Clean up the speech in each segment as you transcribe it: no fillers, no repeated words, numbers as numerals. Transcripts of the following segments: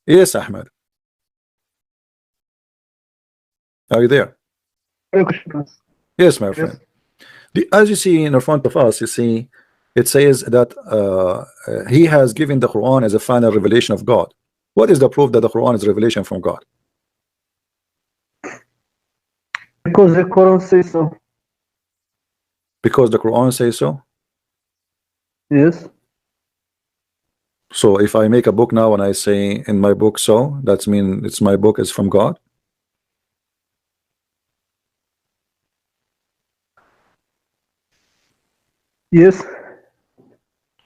Yes, Ahmed. Are you there? Yes, my friend. As you see in front of us, you see it says that he has given the Quran as a final revelation of God. What is the proof that the Quran is a revelation from God? Because the Quran says so. Because the Quran says so. Yes. So if I make a book now and I say in my book so, that's mean it's my book is from God. Yes.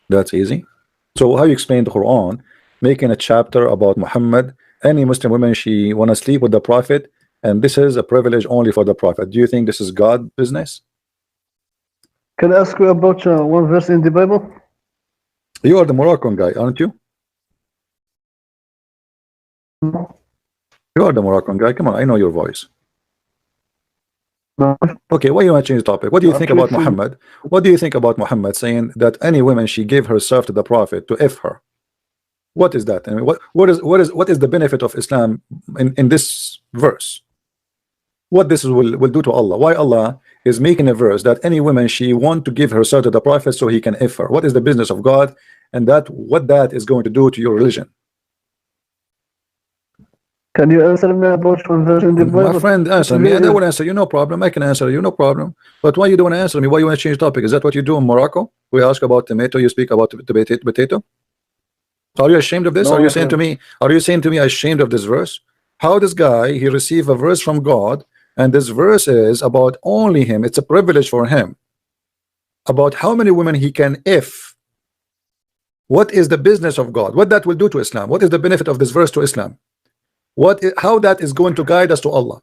That's easy. So how you explain the Quran making a chapter about Muhammad? Any Muslim woman, she wanna sleep with the Prophet, and this is a privilege only for the Prophet. Do you think this is God business? Can I ask you about one verse in the Bible? You are the Moroccan guy, aren't you? No. You are the Moroccan guy. Come on, I know your voice. No. Okay, why you want to change the topic? What do you think about Muhammad? What do you think about Muhammad saying that any woman she gave herself to the Prophet to F her? What is that? I mean, what is the benefit of Islam in this verse? What this will do to Allah? Why Allah is making a verse that any woman she want to give herself to the Prophet so he can F her? What is the business of God, and that what that is going to do to your religion? Can you answer me about one verse in the Bible? My friend, answer me, and I will answer you. No problem. I can answer you. No problem. But why you don't answer me? Why you want to change topic? Is that what you do in Morocco? We ask about tomato. You speak about the potato. Are you ashamed of this? No, are you saying to me? Are you saying to me, ashamed of this verse? How this guy he received a verse from God, and this verse is about only him. It's a privilege for him. About how many women he can if. What is the business of God? What that will do to Islam? What is the benefit of this verse to Islam? How that is going to guide us to Allah?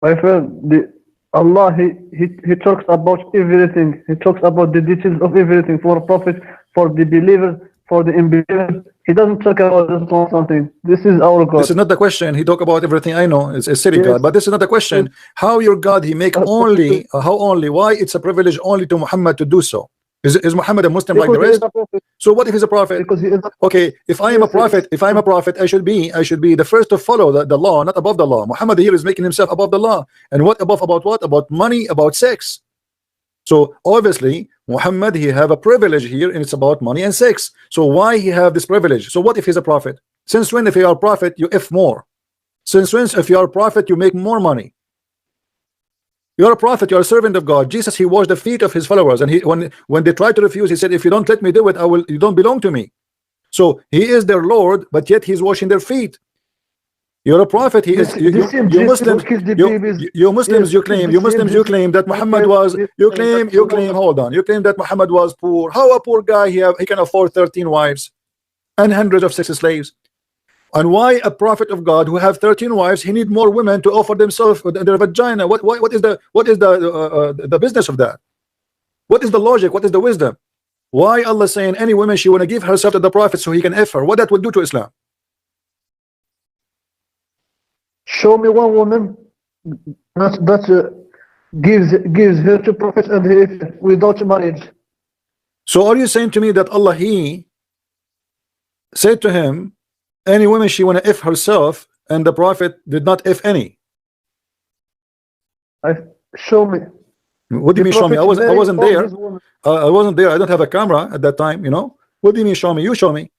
My friend, Allah he talks about everything. He talks about the details of everything for Prophet, for the believers, for the unbelievers. He doesn't talk about this one something. This is our God. This is not the question. He talk about everything. I know it's a silly God, but this is not the question. How your God he make only how only why it's a privilege only to Muhammad to do so? Is Muhammad a Muslim like the rest? So what if he's a prophet? Because he is a okay, if I am a prophet, I should be the first to follow the law, not above the law. Muhammad here is making himself above the law. And what above? About what? About money, about sex. So obviously Muhammad he have a privilege here, and it's about money and sex. So why he have this privilege? So what if he's a prophet? Since when if you are a prophet you if more? Since when if you are a prophet you make more money? You're a prophet, you're a servant of God. Jesus, he washed the feet of his followers, and he when they tried to refuse, he said, if you don't let me do it, you don't belong to me. So he is their Lord, but yet he's washing their feet. You're a prophet. He is you Muslims. You Muslims, you claim that Muhammad was. You claim. Hold on. You claim that Muhammad was poor. How a poor guy he can afford 13 wives and hundreds of sex slaves? And why a prophet of God who have 13 wives he need more women to offer themselves their vagina? What is the business of that? What is the logic? What is the wisdom? Why Allah saying any woman she want to give herself to the prophet so he can F her? What that will do to Islam? Show me one woman that gives her to prophet and he without marriage. So are you saying to me that Allah he said to him any woman she want to F herself and the prophet did not F any? Show me. What do you mean show me? I wasn't there. I wasn't there. I don't have a camera at that time, you know. What do you mean show me? You show me.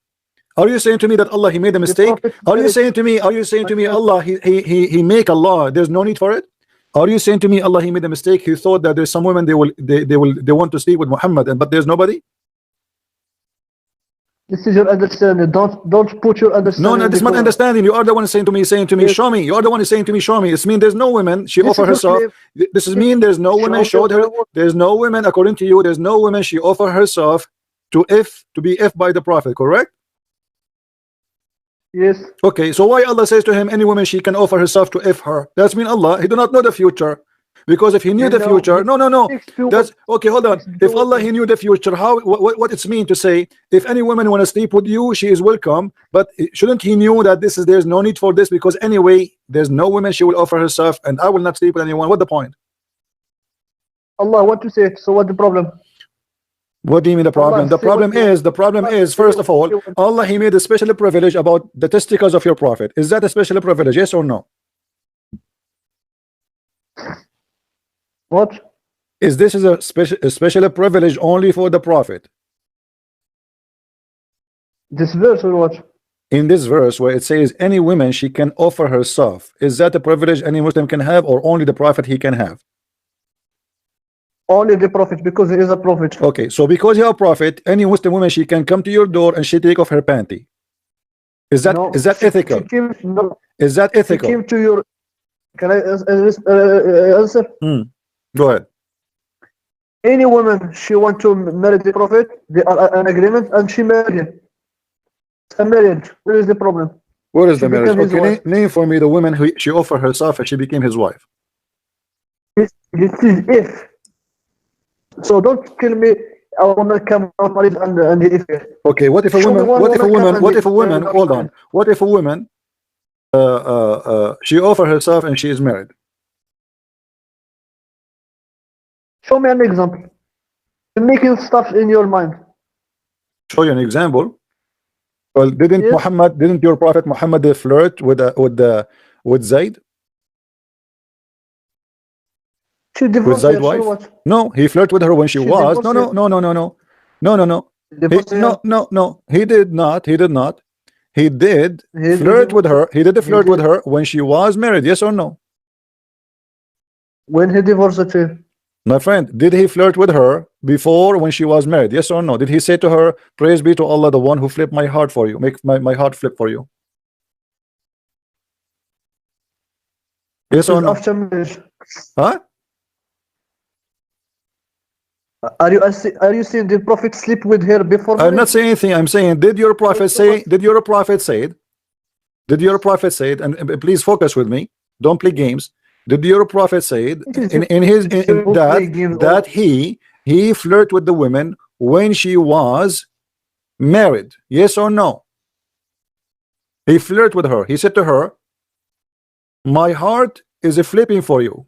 Are you saying to me that Allah he made a mistake? Are you saying to me Allah he make a law, there's no need for it? Are you saying to me Allah he made a mistake? He thought that there's some women they want to sleep with Muhammad, but there's nobody? This is your understanding. Don't put your understanding. No, this is not understanding. You are the one saying to me, yes. Show me. You are the one saying to me, show me. It's mean there's no women. She offer herself. This is mean there's no women showed her. There's no women according to you. There's no women she offer herself to be F by the prophet. Correct? Yes. Okay. So why Allah says to him, any woman she can offer herself to F her? That's mean Allah he do not know the future. Because if he knew the future, no. That's okay. Hold on. If Allah he knew the future, how what it's mean to say if any woman want to sleep with you, she is welcome. But shouldn't he knew that there's no need for this because anyway there's no woman she will offer herself, and I will not sleep with anyone. What the point? Allah what to say? So what the problem? What do you mean the problem? Allah The say what problem He wants. is, the problem Allah is, say first of all, what He wants. Allah, He made a special privilege about the testicles of your prophet. Is that a special privilege? Yes or no? What? Is this is a special privilege only for the prophet? This verse or what? In this verse where it says any woman she can offer herself, is that a privilege any Muslim can have, or only the prophet he can have? Only the prophet, because he is a prophet. Okay, so because you're a prophet, any Muslim woman she can come to your door and she take off her panty. Is that No, ethical? no, Is that she ethical? came to your. Can I answer? Go ahead. Any woman she want to marry the prophet, they are an agreement, and she married him. It's a marriage. Where is the problem? Where is She the marriage? became his Okay, wife. name for me the woman who she offered herself and she became his wife. This is if. So don't tell me a woman come out married and if. Okay, what if a Show me woman? one What if a woman come woman? and What if a he- woman? Hold on. What if a woman? She offered herself and she is married. Show me an example. You're making stuff in your mind. Show you an example. Well, Yes. didn't your prophet Muhammad flirt with Zayd? She With divorced Zayd her. So wife? what? No, he flirted with her when she was. Divorced her. No. Divorced her. No. He did not. He did not. He did He flirt with divorced her. He did He flirt with did. her when she was married. Yes or no? When he divorced her. My friend, did he flirt with her before when she was married? Yes or no? Did he say to her, praise be to Allah, the one who flipped my heart for you, make my heart flip for you? Yes This or is no? after marriage. Huh? Are you saying the prophet sleep with her before I'm not marriage? saying anything. I'm saying, did your prophet say, did your prophet say it? Did your prophet say it? And please focus with me. Don't play games. Did your prophet say it It is in that he flirt with the women when she was married? Yes or no? He flirt with her. He said to her, my heart is flipping for you.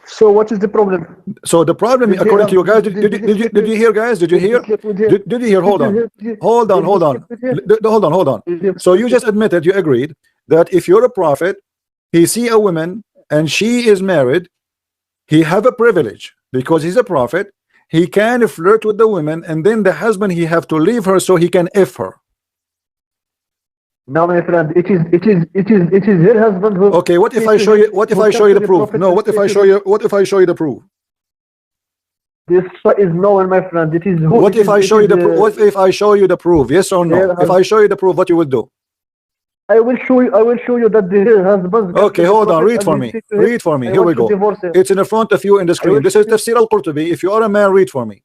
So what is the problem? So the problem, Did he according have- to you guys, did- did did he sleep you with- hear, guys? Did you did he hear? sleep with her? Did you hear? Hold on. Did he- Hold on. did he Hold on. sleep with her? Hold on. Did he- So you just admitted, you agreed that if you're a prophet, he see a woman and she is married, he have a privilege because he's a prophet. He can flirt with the women, and then the husband he have to leave her so he can F her. No, my friend, it is her husband who. Okay, what if I show you? What if I show you the proof? No, what if I show you? What if I show you the proof? This is no one, my friend. It is who. What it if is- I it show you is, the proof? What if I show you the proof? Yes or no? Her If I show you the proof, what you will do? I will show you. I will show you that her husband. Okay, hold on. Read for me. Read for me. Here we go. It's in the front of you in the screen. will This is show you- Tafsir al-Qurtubi. If you are a man, read for me.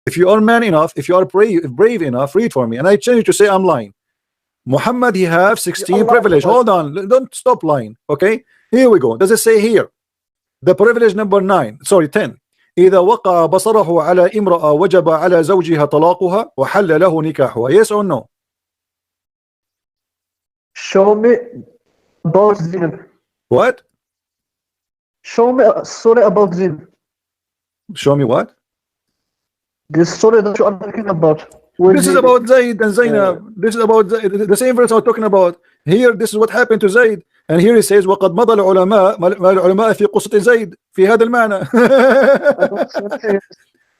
If you are man enough, if you are brave enough, read for me. And I tell you to say I'm lying. Muhammad, he have 16 Allah privilege. Akbar. Hold on. Don't stop lying. Okay? Here we go. Does it say here? The privilege number 9. Sorry, 10. إذا وقع بصره على امرأة وجب على زوجها طلاقها وحل له نكاحها. Yes or no? Show me about Zainab. What? Show me a story about Zainab. Show me what? This story that you are talking about. When This is he- about Zayd and Zainab. This is about Zayd. The same verse I was talking about. Here, this is what happened to Zayd. And here he says, وقد مضى العلماء في قصة زيد في هذا المعنى. I don't see anything.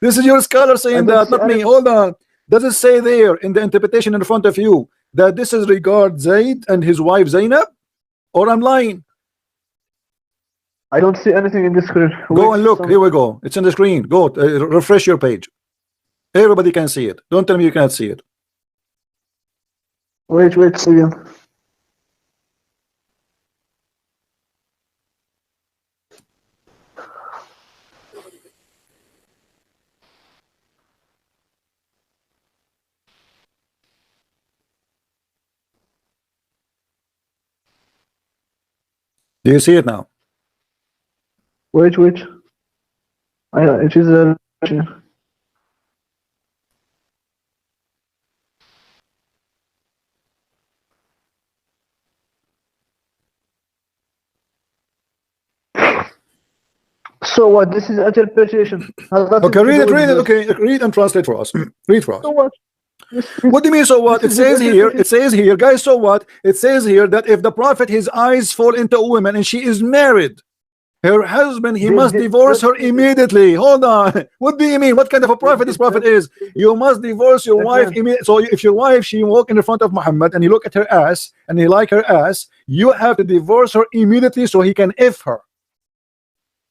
This is your scholar I saying don't that, see not me. any- Hold on. Does it say there in the interpretation in front of you that this is regard Zayd and his wife Zainab? Or I'm lying? I don't see anything in this screen. Go and look. Here we go. It's on the screen. Go refresh your page. Everybody can see it. Don't tell me you can't see it. Wait, again. Do you see it now? Wait. It is a. So what? This is interpretation. Has nothing Okay, to read do it, with read it. verse. Okay, read and translate for us. Read for us. So what? What do you mean, so what? It This is says here, interpretation. it says here, guys, so what? It says here that if the prophet, his eyes fall into a woman and she is married, her husband, he must divorce her immediately. Hold on. What do you mean? What kind of a prophet this prophet is? You must divorce your wife immediately. So if your wife, she walk in the front of Muhammad and you look at her ass and you like her ass, you have to divorce her immediately so he can F her.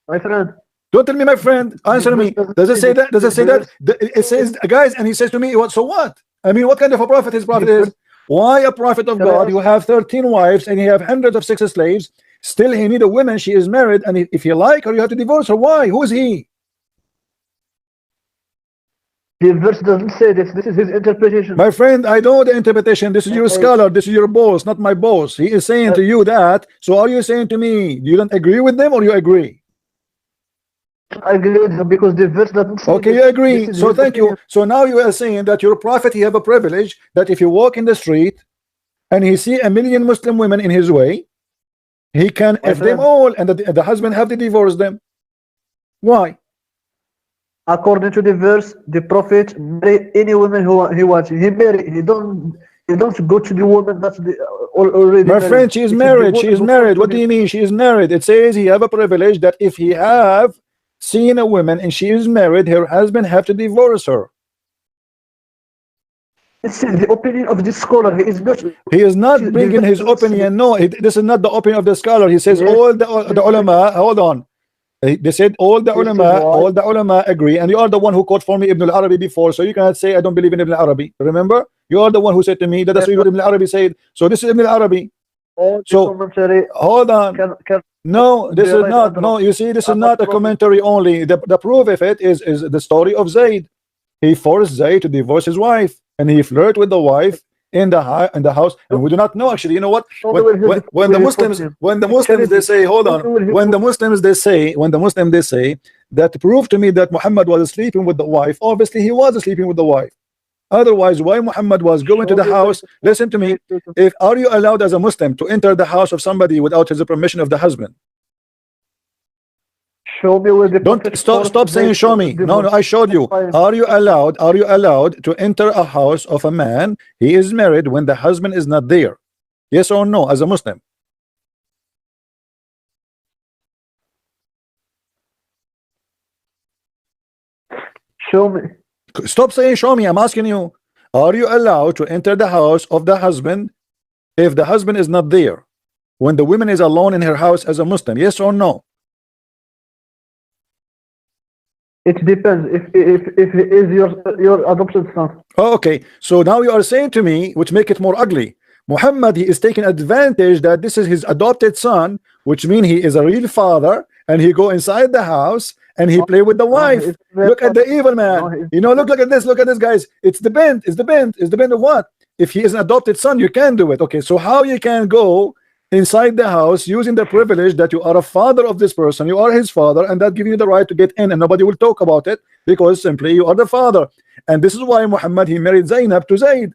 My friend. Don't tell me, my friend. Answer me. Does it say that? Does it say that? It says, guys, and he says to me, what? So what? I mean, what kind of a prophet his prophet is? Why a prophet of God? You have 13 wives and you have hundreds of sex slaves. Still, he need a woman. She is married, and if you like her, you have to divorce her. Why? Who is he? The verse doesn't say this. This is his interpretation. My friend, I know the interpretation. This is your scholar. This is your boss, not my boss. He is saying to you that. So are you saying to me you don't agree with them, or you agree? I agree with him because the verse doesn't say okay, this. you agree. This is So his thank you. opinion. So now you are saying that your prophet, he have a privilege that if you walk in the street and he see a million Muslim women in his way, he can My F them friend. all, and the husband have to divorce them. Why? According to the verse, the prophet marry any woman who he wants. He marry. He don't go to the woman that's already My married. friend, she is It the married. She woman is who married. comes to What do you mean? She is married. It says he have a privilege that if he have seen a woman and she is married, her husband have to divorce her. This is the opinion of the scholar. He is not. He is not the bringing verse his doesn't say opinion. No, this is not the opinion of the scholar. He says Yes. all the ulama. Hold on. They said all the This is ulama, why- all the ulama agree, and you are the one who quote for me Ibn al-Arabi before, so you cannot say I don't believe in Ibn al-Arabi. Remember, you are the one who said to me that that's Yes, what Ibn al-Arabi said. So this is Ibn al-Arabi. all the So commentary hold on. can No, this be is right not. under- No, you see, this is I'm not not a commentary only. The proof of it is the story of Zayd. He forced Zayd to divorce his wife, and he flirted with the wife in the house. And we do not know actually. You know what? Show me where When the he Muslims, put him. when the Can Muslims it they be- say, hold show on. me where he When put- the Muslims they say that prove to me that Muhammad was sleeping with the wife. Obviously, he was sleeping with the wife. Otherwise, why Muhammad was going to show the me where house? he put Listen to me. him. If are you allowed as a Muslim to enter the house of somebody without his permission of the husband? Show me where the Don't prophet stop forced saying Zayd show to me. No, divorce. I showed you. Fine. Are you allowed to enter a house of a man? He is married when the husband is not there. Yes or no, as a Muslim? Show me. Stop saying show me. I'm asking you. Are you allowed to enter the house of the husband if the husband is not there? When the woman is alone in her house as a Muslim? Yes or no? It depends. If he is your adopted son. Oh, okay, so now you are saying to me, which make it more ugly, Muhammad, he is taking advantage that this is his adopted son, which means he is a real father, and he go inside the house and he play with the wife. it's- Look at the evil No, man. it's- You know, look at this, guys. It's the bent. It's the bent of what? If he is an adopted son, you can do it. Okay, so how you can go inside the house using the privilege that you are a father of this person, you are his father, and that gives you the right to get in, and nobody will talk about it because simply you are the father. And this is why Muhammad, he married Zainab to Zayd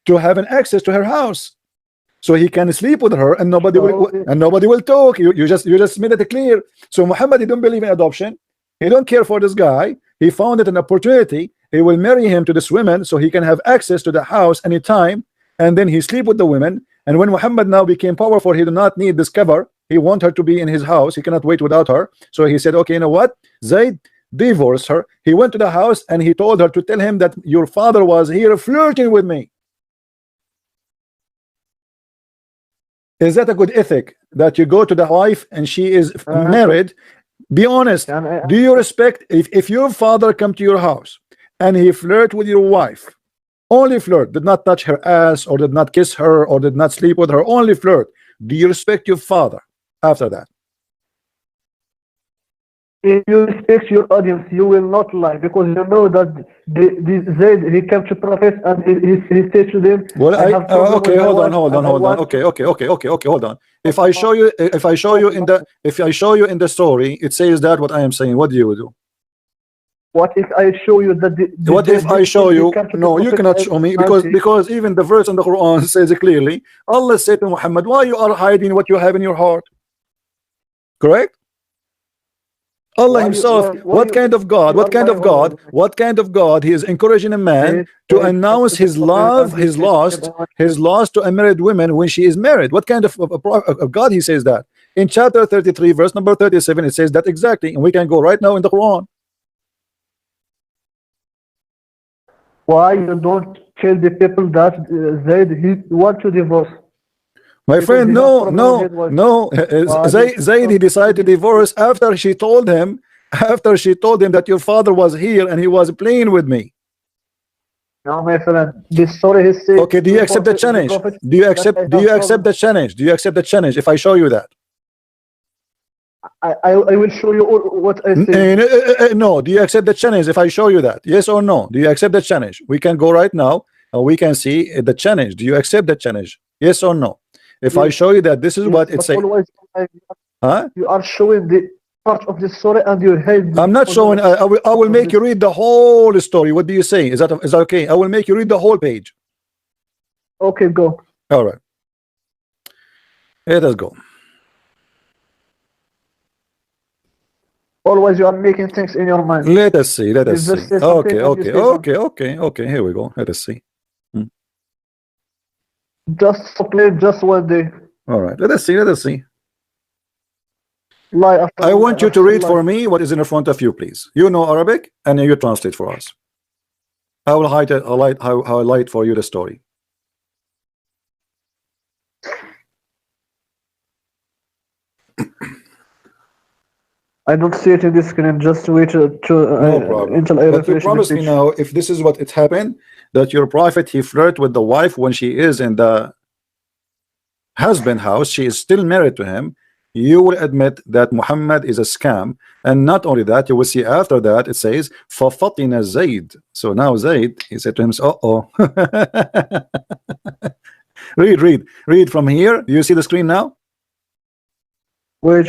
to have an access to her house, so he can sleep with her, and nobody will talk. You just made it clear. So Muhammad, he don't believe in adoption. He don't care for this guy. He found it an opportunity. He will marry him to this woman so he can have access to the house anytime, and then he sleep with the women. And when Muhammad now became powerful, he did not need this cover. He want her to be in his house. He cannot wait without her. So he said, okay, you know what? Zayd divorced her. He went to the house and he told her to tell him that your father was here flirting with me. Is that a good ethic that you go to the wife and she is married? Be honest. Do you respect if your father come to your house and he flirt with your wife? Only flirt, did not touch her ass or did not kiss her or did not sleep with her, only flirt. Do you respect your father after that? If you respect your audience, you will not lie because you know that Zayd, he came to prophet and he said to them. Well, okay, hold on. Okay. Okay, hold on. If I show you in the story, it says that what I am saying. What do you do? What if I show you that? What if I show you? No, you cannot show me because even the verse in the Quran says it clearly. Allah said to Muhammad, "Why you are hiding what you have in your heart?" Correct? Allah Why you- himself, why what you- kind of God, you what are kind of lying God, all over. what kind of God he is encouraging a man Wait, to wait, announce his stop it, love, and his you lost, say- his lost to a married woman when she is married? What kind of God he says that? In chapter 33, verse number 37, it says that exactly, and we can go right now in the Quran. Why you don't tell the people that Zaid he want to divorce? My Because friend, he no, don't follow no, his wife. no. Zayd, he decided to divorce after she told him, that your father was here and he was playing with me. No, my friend. This story he said. Okay, do you accept the challenge? Do you accept the challenge? Do you accept the challenge if I show you that? I will show you what I say. No, do you accept the challenge if I show you that? Yes or no? Do you accept the challenge? We can go right now and we can see the challenge. Do you accept the challenge? Yes or no? If I Yes. show you that this is Yes, what it but says, always huh? you are showing the part of the story and you hate. I'm not showing. I will make you read the whole story. What do you say? Is that okay? I will make you read the whole page. Okay, go. All right. Let us go. Always you are making things in your mind. Let us see. Let us You just see. say something Okay, and you okay, say something. okay. Here we go. Let us see. Just play just one day. All right. Let us see. Let us see. Lie after I lie want you to after read lie. for me what is in front of you, please. You know Arabic, and you translate for us. I will highlight for you the story. I don't see it in the screen. Just wait No problem. until I But you refresh the promise me page. now, if this is what it happened, that your prophet he flirt with the wife when she is in the husband house, she is still married to him. You will admit that Muhammad is a scam, and not only that, you will see after that it says فَفَطِنَ Zayd. So now Zayd, he said to him, oh. read from here. Do you see the screen now? Wait.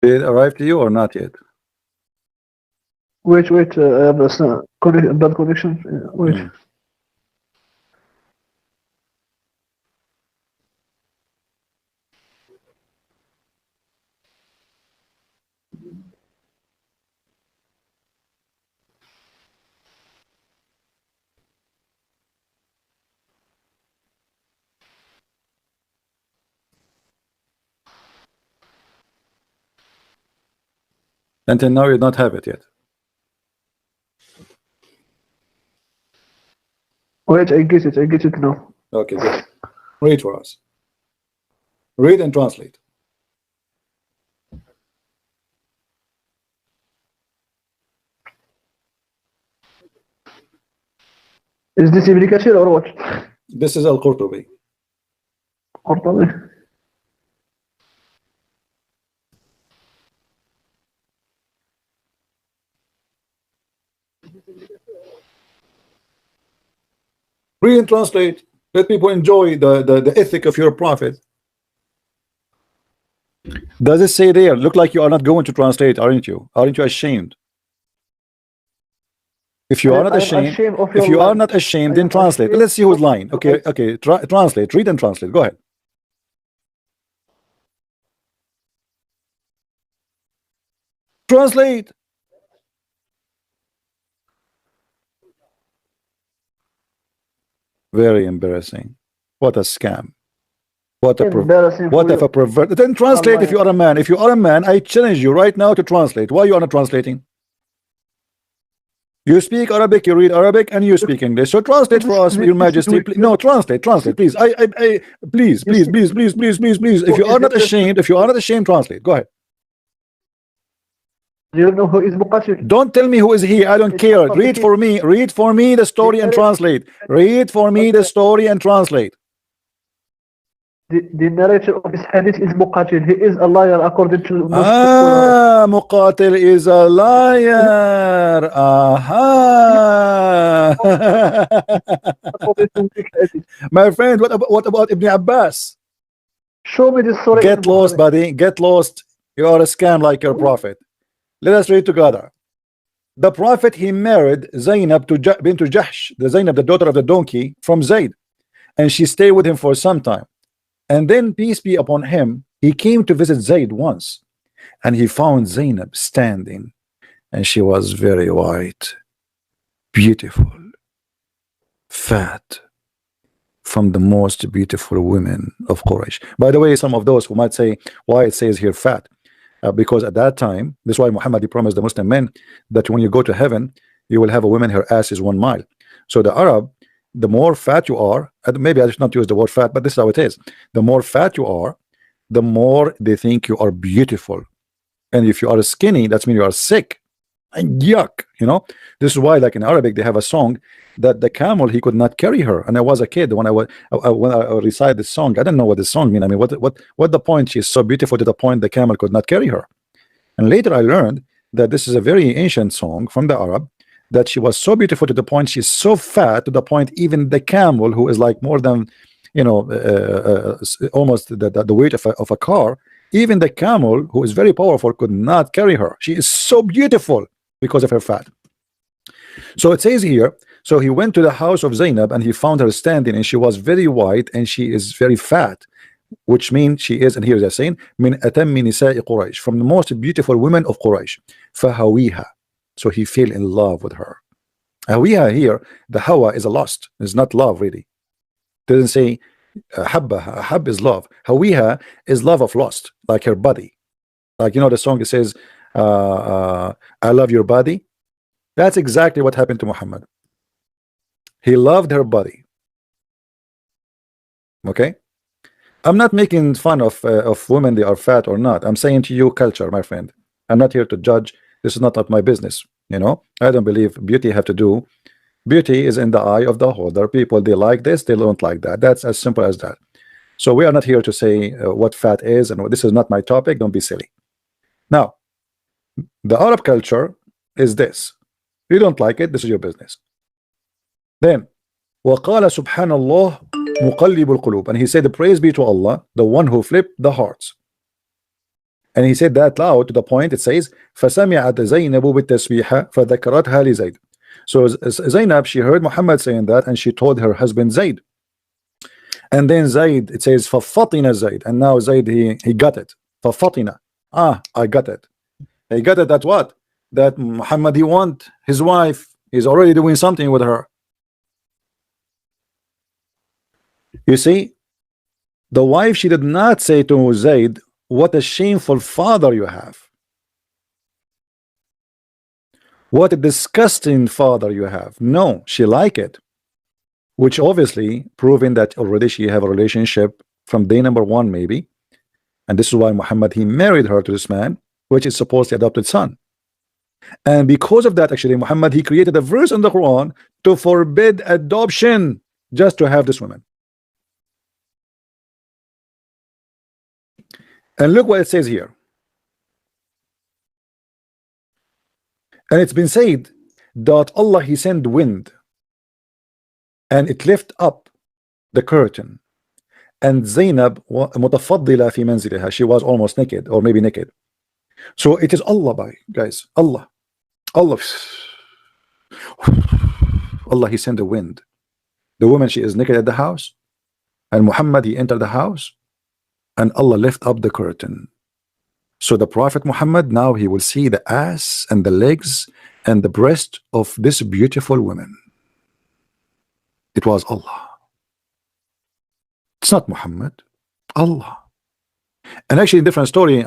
Did it arrive to you or not yet? Wait. I have a bad connection. Wait. Until now you don't have it yet. Wait, I get it. I get it now. Okay, good. Read for us. Read and translate. Is this Ibn Kathir or what? This is Al-Qurtubi. Qurtubi. Read and translate. Let people enjoy the ethic of your prophet. Does it say there? Look like you are not going to translate, aren't you? Aren't you ashamed? If you are not ashamed, if you are not ashamed, then translate. Let's see who's lying. Okay, translate. Read and translate. Go ahead. Translate. Very embarrassing. What a scam. What a pervert. Then translate if you are a man. If you are a man, I challenge you right now to translate. Why you are not translating? You speak Arabic, you read Arabic, and you speak English. So translate for us, Your Majesty. No, translate, please. Please. If you are not ashamed, translate. Go ahead. Do you know who is Muqatil? Don't tell me who is he. I don't care. Read for me the story and translate. Read for me the story and translate. the narrator of this hadith is Muqatil. He is a liar according to Muqatil is a liar. according to this hadith. My friend, what about Ibn Abbas? Show me this story. Get lost, buddy. Get lost. You are a scam like your prophet. Let us read together. The prophet, he married Zainab to bint Jahsh, the Zainab, the daughter of the donkey, from Zayd, and she stayed with him for some time. And then, peace be upon him, he came to visit Zayd once, and he found Zainab standing, and she was very white, beautiful, fat, from the most beautiful women of Quraysh. By the way, some of those who might say why it says here fat, because at that time, this is why Muhammad, he promised the Muslim men that when you go to heaven, you will have a woman, her ass is 1 mile. So the Arab, the more fat you are, and maybe I should not use the word fat, but this is how it is. The more fat you are, the more they think you are beautiful. And if you are skinny, that means you are sick. And yuck, you know. This is why, like in Arabic, they have a song that the camel, he could not carry her. And I was a kid when I recite this song. I don't know what this song mean. I mean, what the point? She's so beautiful to the point the camel could not carry her. And later I learned that this is a very ancient song from the Arab, that she was so beautiful to the point she's so fat to the point even the camel, who is like more than, you know, almost the weight of a car, even the camel, who is very powerful, could not carry her. She is so beautiful because of her fat. So it says here, so he went to the house of Zainab and he found her standing, and she was very white and she is very fat, which means she is, and here they're saying, min atammi nisa'i Quraysh, from the most beautiful women of Quraysh. Fahawiha, so he fell in love with her. Hawiha here, the hawa is a lust, it's not love really. It doesn't say habba. Hab is love. Hawiha is love of lust, like her body. Like, you know, the song, it says I love your body. That's exactly what happened to Muhammad. He loved her body. Okay, I'm not making fun of women, they are fat or not. I'm saying to you, culture, my friend. I'm not here to judge. This is not my business. You know, I don't believe beauty have to do. Beauty is in the eye of the holder. People, they like this, they don't like that. That's as simple as that. So we are not here to say what fat is, and this is not my topic. Don't be silly. Now, the Arab culture is this. You don't like it, this is your business. Then, وَقَالَ سُبْحَانَ اللَّهِ مُقَلِّبُ الْقُلُوبِ, and he said, praise be to Allah, the one who flipped the hearts. And he said that loud to the point it says, فَسَمِعَتْ زَيْنَبُ بِالتَّسْبِيحَ فَذَكَرَتْهَا لِزَيْدٍ. So Zainab, she heard Muhammad saying that, and she told her husband Zayd. And then Zayd, it says, فَفَطِنَ Zayd, and now Zayd, he got it. فَفَطِنَ, I got it. He got it that what? That Muhammad, he want his wife, he's already doing something with her. You see, the wife, she did not say to Zayd, what a shameful father you have. What a disgusting father you have. No, she liked it, which obviously proving that already she have a relationship from day number 1 maybe. And this is why Muhammad, he married her to this man, which is supposed to adopted son. And because of that, actually, Muhammad, he created a verse in the Quran to forbid adoption just to have this woman. And look what it says here. And it's been said that Allah, he sent wind and it lift up the curtain, and Zainab mutafaddila fi manziliha, she was almost naked or maybe naked. So it is Allah, guys, Allah, he sent the wind. The woman, she is naked at the house, and Muhammad, he entered the house, and Allah lift up the curtain. So the Prophet Muhammad, now he will see the ass and the legs and the breast of this beautiful woman. It was Allah. It's not Muhammad, Allah. And actually, in different story,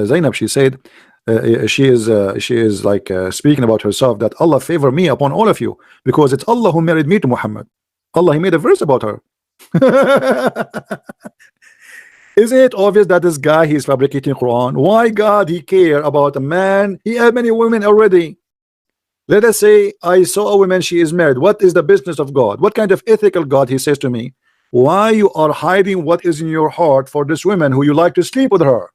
Zainab, she said, she is like speaking about herself, that Allah favor me upon all of you, because it's Allah who married me to Muhammad. Allah, he made a verse about her. Isn't it obvious that this guy, he's fabricating Quran? Why God, he care about a man? He had many women already. Let us say I saw a woman, she is married. What is the business of God? What kind of ethical God, he says to me, Why you are hiding what is in your heart for this woman who you like to sleep with her?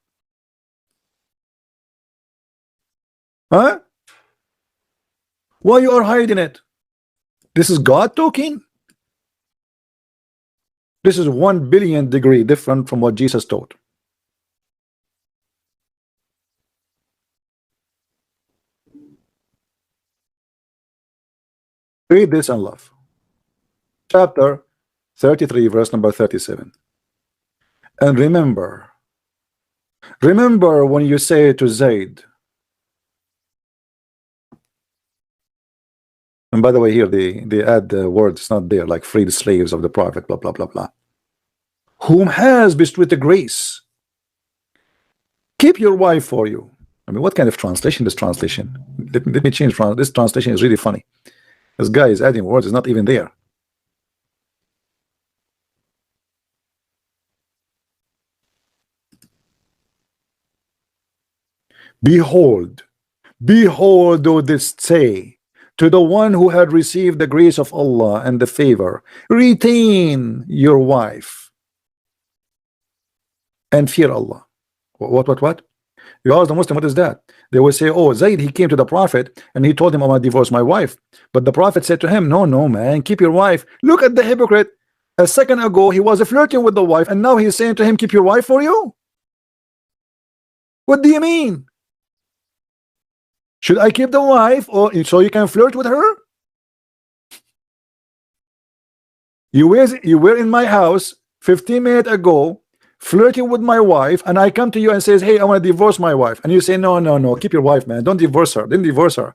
Huh? Why you are hiding it? This is God talking. This is 1 billion degree different from what Jesus taught. Read this and love. Chapter 33, verse number 37. And remember when you say to Zayd, and by the way, here they add the words not there, like freed slaves of the prophet, blah blah blah blah, whom has bestowed the grace, keep your wife for you. I mean, what kind of translation? This translation, let me change. This translation is really funny. This guy is adding words, is not even there. Behold, do this say to the one who had received the grace of Allah and the favor, retain your wife and fear Allah. What? You ask the Muslim, what is that? They will say, oh, Zayd, he came to the Prophet and he told him, I'm gonna divorce my wife. But the Prophet said to him, no, man, keep your wife. Look at the hypocrite. A second ago, he was flirting with the wife, and now he's saying to him, keep your wife for you. What do you mean? Should I keep the wife or so you can flirt with her? You were in my house 15 minutes ago flirting with my wife, and I come to you and says, hey, I want to divorce my wife, and you say, no, keep your wife, man, don't divorce her. Didn't divorce her.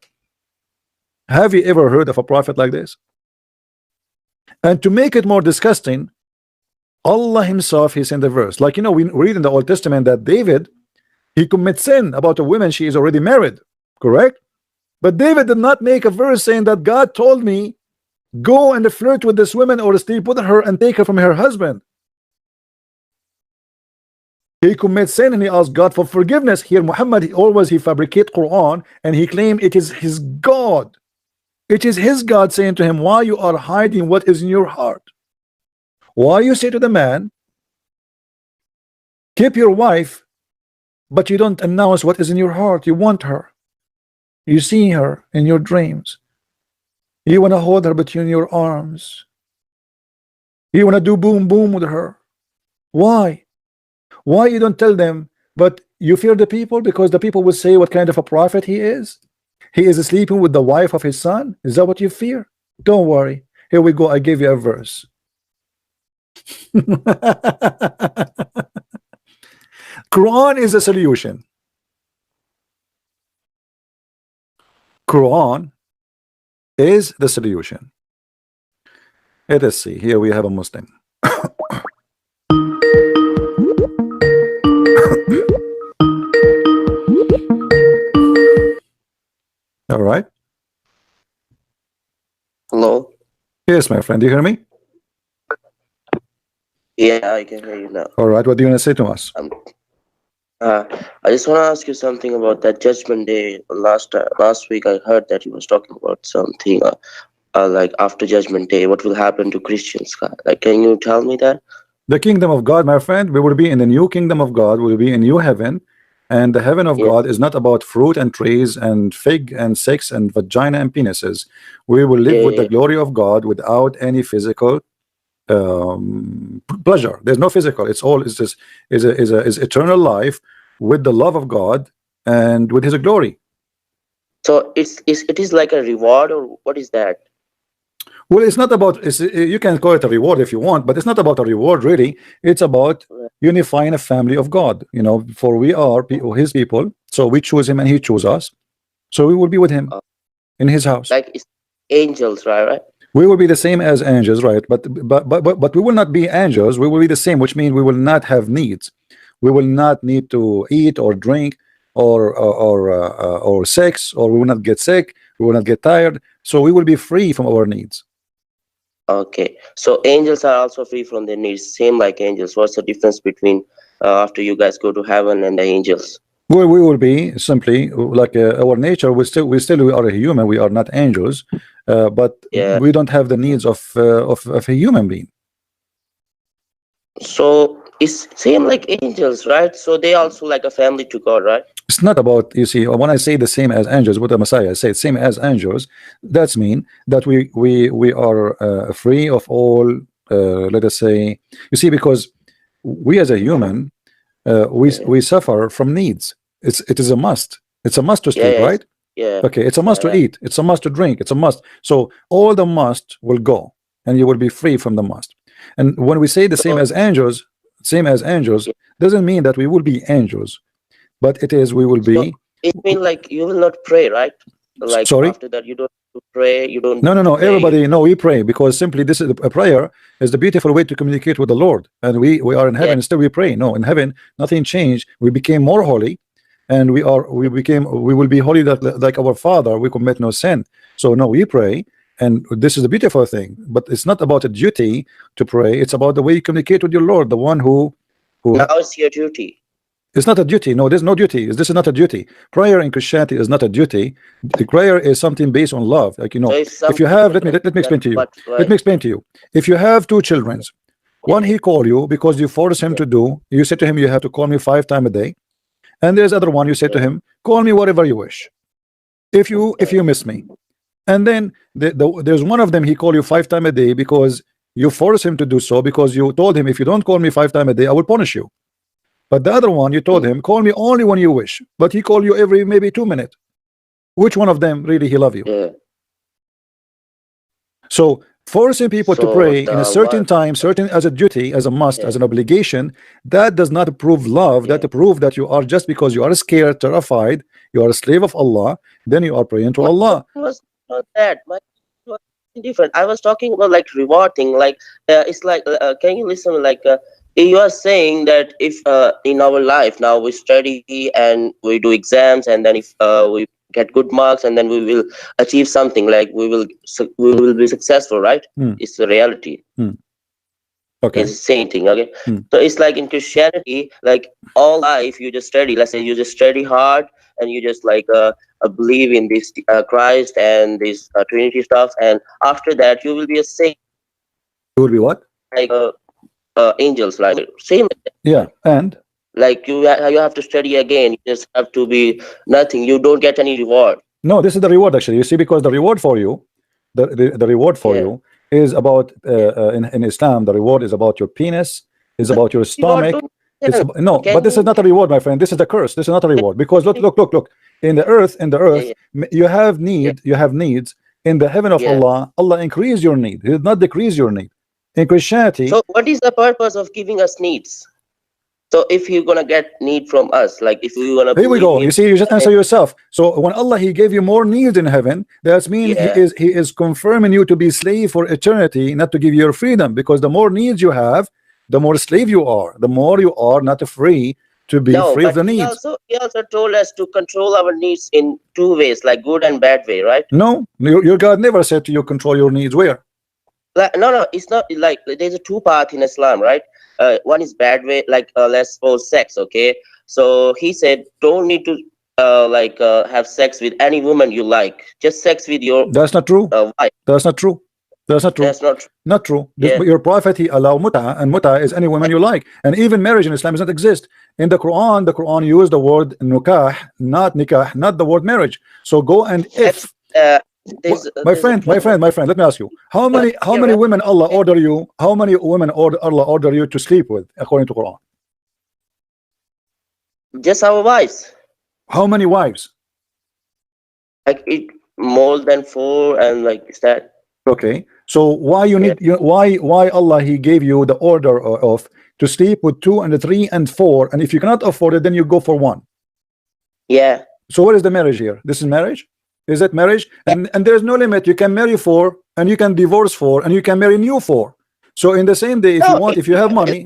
Have you ever heard of a prophet like this? And to make it more disgusting, Allah himself, he sent the verse, like, you know, we read in the Old Testament that David, he commits sin about a woman she is already married. Correct? But David did not make a verse saying that God told me go and flirt with this woman or sleep with her and take her from her husband. He commits sin and he asks God for forgiveness. Here Muhammad, he fabricate Quran and he claimed it is his God. It is his God saying to him, why you are hiding what is in your heart? Why you say to the man, keep your wife, but you don't announce what is in your heart? You want her. You see her in your dreams. You want to hold her between your arms. You want to do boom boom with her. Why? Why you don't tell them? But you fear the people because the people will say what kind of a prophet he is. He is sleeping with the wife of his son. Is that what you fear? Don't worry. Here we go. I gave you a verse. Quran is a solution. Quran is the solution. Let us see. Here we have a Muslim. All right. Hello? Yes, my friend. Do you hear me? Yeah, I can hear you now. All right. What do you want to say to us? I just want to ask you something about that Judgment Day. Last week, I heard that you was talking about something like after Judgment Day, what will happen to Christians? Like, can you tell me that? The kingdom of God, my friend, we will be in the new kingdom of God. We will be in new heaven. And the heaven of God is not about fruit and trees and fig and sex and vagina and penises. We will live with the glory of God without any physical pleasure. There's no physical. It's all is eternal life with the love of God and with His glory. So it is like a reward, or what is that? Well, it's not about. You can call it a reward if you want, but it's not about a reward really. It's about unifying a family of God. You know, for we are His people, so we choose Him and He chooses us. So we will be with Him in His house. Like it's angels, right? We will be the same as angels, right? But we will not be angels. We will be the same, which means we will not have needs. We will not need to eat or drink or sex, or we will not get sick. We will not get tired. So we will be free from our needs. Okay, so angels are also free from their needs, same like angels. What's the difference between after you guys go to heaven and the angels? Well, we will be simply like our nature. We are a human. We are not angels, but we don't have the needs of a human being. So it's same like angels, right? So they also like a family to God, right? It's not about, you see, when I say the same as angels with the Messiah, I say same as angels. That's mean that we are free of all, let us say, you see, because we as a human, we suffer from needs. It is a must. It's a must to Yeah, sleep, yeah, right? yeah. Okay, it's a must to Right. eat. It's a must to drink. It's a must. So all the must will go, and you will be free from the must. And when we say the same So as angels, doesn't mean that we will be angels, but it is we will so be. it means like you will not pray, right? Like Sorry. after that you don't pray, you don't No, no, no. pray. Everybody, no, we pray because simply this is a prayer is the beautiful way to communicate with the Lord. And we are in heaven, Yeah. still we pray. No, in heaven, nothing changed. We became more holy, and we will be holy like our Father. We commit no sin. So no, we pray, and this is a beautiful thing. But it's not about a duty to pray. It's about the way you communicate with your Lord, the one who Now it's your duty. it's not a duty. No, there's no duty. This is not a duty. Prayer in Christianity is not a duty. The prayer is something based on love. Like, you So know, if if you something have, let me explain to you. but Let me explain to you. If you have two children, one he call you because you force him to do, you say to him, you have to call me 5 times a day. And there's other one, you say to him, call me whatever you wish. If you miss me. And then there's one of them, he call you 5 times a day because you force him to do so, because you told him, if you don't call me 5 times a day, I will punish you. But the other one, you told him, call me only when you wish. But he called you every maybe 2 minutes. Which one of them really he love you? Yeah. So forcing people to So pray in a the certain one time, certain as a duty, as a must, as an obligation, that does not prove love. That prove that you are, just because you are scared, terrified, you are a slave of Allah, then you are praying to Allah. it was not that. My was different. I was talking about like rewarding. Like it's like can you listen? Like you are saying that if in our life now we study and we do exams, and then if we get good marks, and then we will achieve something, like we will be successful, right? Hmm. It's the reality. Okay. It's the same thing. Okay. Hmm. So it's like in Christianity, like all life you just study. Let's say you just study hard, and you just like believe in this Christ and this Trinity stuff, and after that you will be a saint, You will be what? like angels, like same. Yeah. And Like you have to study again. You just have to be nothing. You don't get any reward. no, this is the reward actually. You see, because the reward for you, the reward for Yeah. you is about in Islam, the reward is about your penis, is about your stomach. It's no, but this is not a reward, my friend. This is the curse. This is not a reward, because look. In the earth, you have need, you have needs. In the heaven of Allah, Allah increase your need. He did not decrease your need. In Christianity, So what is the purpose of giving us needs? So if you're gonna get need from us, like if you're gonna here we go. believe You see, you just answer yourself. So when Allah he gave you more needs in heaven, that means he is confirming you to be slave for eternity, not to give you your freedom. Because the more needs you have, the more slave you are. The more you are not free to be free of the needs. He also told us to control our needs in two ways, like good and bad way, right? No, your God never said to you control your needs. Where? Like, no, it's not like there's a two path in Islam, right? One is bad way, like let's suppose sex, okay? So he said don't need to have sex with any woman you like, just sex with your That's not true. wife. That's not true. That's not true. That's not true. Not true. Your prophet he allow muta, and muta is any woman you like. And even marriage in Islam does not exist. In the Quran used the word nukah, not nikah, not the word marriage. So go and if my friend, let me ask you, how many women Allah order you? How many women Allah order you to sleep with according to Quran? Just our wives. How many wives? Like it more than 4, and like is that okay? So why you need why Allah he gave you the order of to sleep with 2 and 3 and 4, and if you cannot afford it, then you go for 1. Yeah. So what is the marriage here? This is marriage? Is it marriage? And there's no limit. You can marry 4, and you can divorce 4, and you can marry new 4. So in the same day, if you want, if you have money,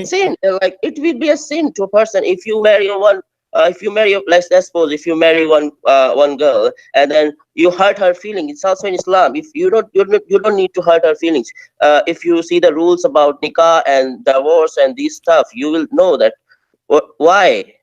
sin. Like it will be a sin to a person if you marry one. If you marry, let's suppose, if you marry one girl and then you hurt her feelings, it's also in Islam. If you don't need to hurt her feelings. If you see the rules about nikah and divorce and these stuff, you will know that why.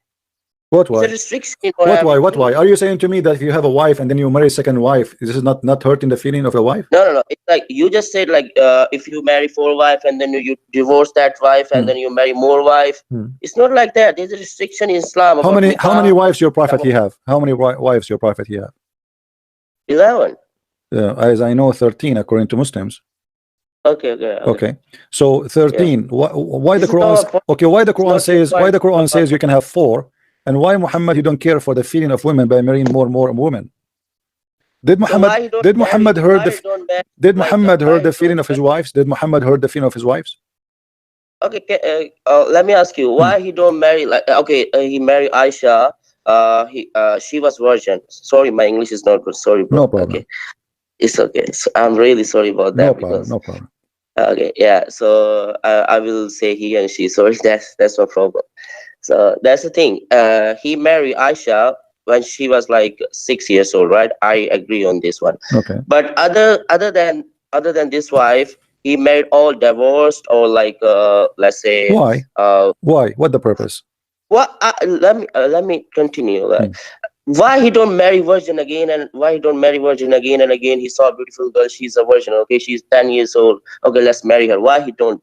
What It's a why? restriction in What why? What why? monogamy. Are you saying to me that if you have a wife and then you marry a second wife, this is not hurting the feeling of the wife? No. It's like you just said, like if you marry 4 wives and then you divorce that wife and Hmm. then you marry more wife. Hmm. It's not like that. There's a restriction in Islam How about many nikah. wives your prophet he have? How many wives your prophet he have? 11. As I know, 13 according to Muslims. Okay, so 13. Why the This is Quran? not a Okay, why the It's Quran not says? Why the Quran point. says you can have 4, and why Muhammad you don't care for the feeling of women by marrying more women? Did So Muhammad why he don't did marry? Muhammad heard Why the he don't marry? did Like, Muhammad why heard the he feeling don't of his marry? wives? Did Muhammad heard the feeling of his wives? Okay, let me ask you, why he don't marry? Like, okay, he married Aisha. She was virgin. Sorry, my English is not good. Sorry, bro. No problem. Okay, it's okay. So I'm really sorry about No that problem. because No problem. okay, yeah. So I will say he and she. Sorry, that's no problem. So that's the thing. He married Aisha when she was like 6 years old, right? I agree on this one. Okay. But other than this wife, he married all divorced or like let's say Why? Why? What the purpose? what? Let me continue. Like, Hmm. why he don't marry virgin again, and why he don't marry virgin again and again? He saw a beautiful girl. She's a virgin. Okay, she's 10 years old. Okay, let's marry her. Why he don't?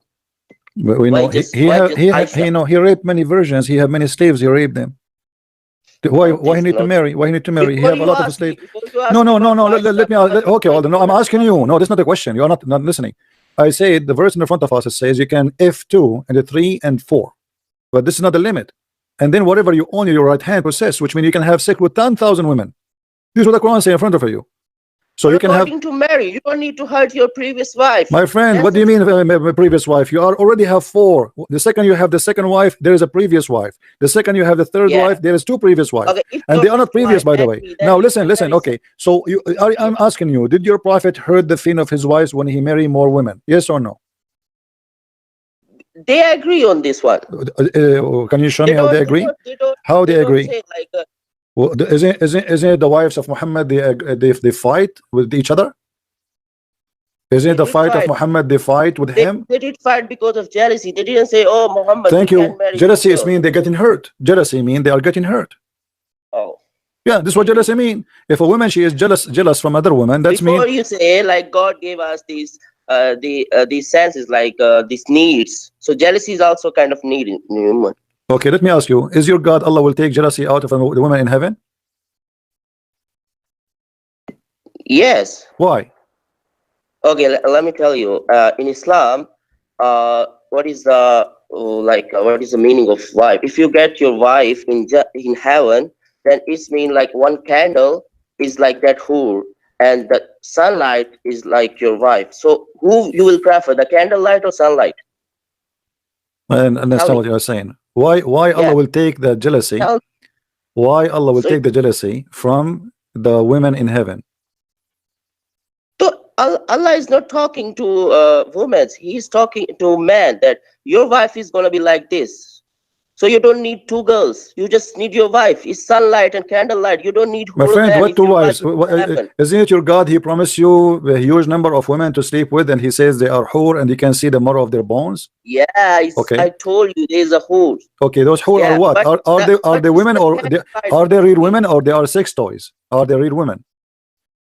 We know Aisha? he raped many virgins. He have many slaves. He raped them. Why No, he this need to not. marry? Why he need to marry? He Before have a you lot of ask me, slaves. before you ask No, me no, no, about no. why Let me. Okay, well, no. I'm asking you. No, that's not a question. You're not listening. I say the verse in the front of us, it says you can F2 and the 3 and 4, but this is not the limit. And then whatever you own in your right hand possess, which means you can have sex with 10,000 women. This is what the Quran say in front of you. So you can have. According to Mary, you don't need to hurt your previous wife. My friend, That's what do you the mean previous wife? You are already have 4. The second you have the second wife, there is a previous wife. The second you have the third Yeah. wife, there is 2 previous wives. Okay, if And your they are not previous, wife by the married way. me, then Now you listen. can marry Okay, so I'm asking you, did your prophet heard the feeling of his wives when he married more women? Yes or no? They agree on this one. Can you show me how they agree? How they agree? Say like, Well, isn't it the wives of Muhammad they fight with each other? Isn't it They the did fight of fight. Muhammad they fight with him? They did fight because of jealousy. They didn't say, "Oh, Muhammad, Thank you you. can't marry Jealousy two is girls." mean they're getting hurt. Jealousy mean they are getting hurt. Oh, Yeah, this is what jealousy mean. If a woman she is jealous from other women, that's mean. before you say like God gave us these senses like these needs. So jealousy is also kind of need in human. Okay, let me ask you: is your God Allah will take jealousy out of the woman in heaven? Yes. Why? Okay, let me tell you. In Islam, what is the what is the meaning of wife? If you get your wife in heaven, then it's mean like one candle is like that whore, and the sunlight is like your wife. So who you will prefer, the candlelight or sunlight? I understand what you are saying. Why Allah Yeah. will take the jealousy? Why Allah will take the jealousy from the women in heaven? So Allah is not talking to women. He's talking to men that your wife is gonna be like this. So you don't need 2 girls. You just need your wife. It's sunlight and candlelight. You don't need. My friend, what 2 wives? Isn't it your God? He promised you a huge number of women to sleep with, and he says they are whore, and you can see the marrow of their bones. Yeah, okay. I told you there's a whore. Okay, those whore are what? Are they women or are they real women or they are sex toys? Are they real women?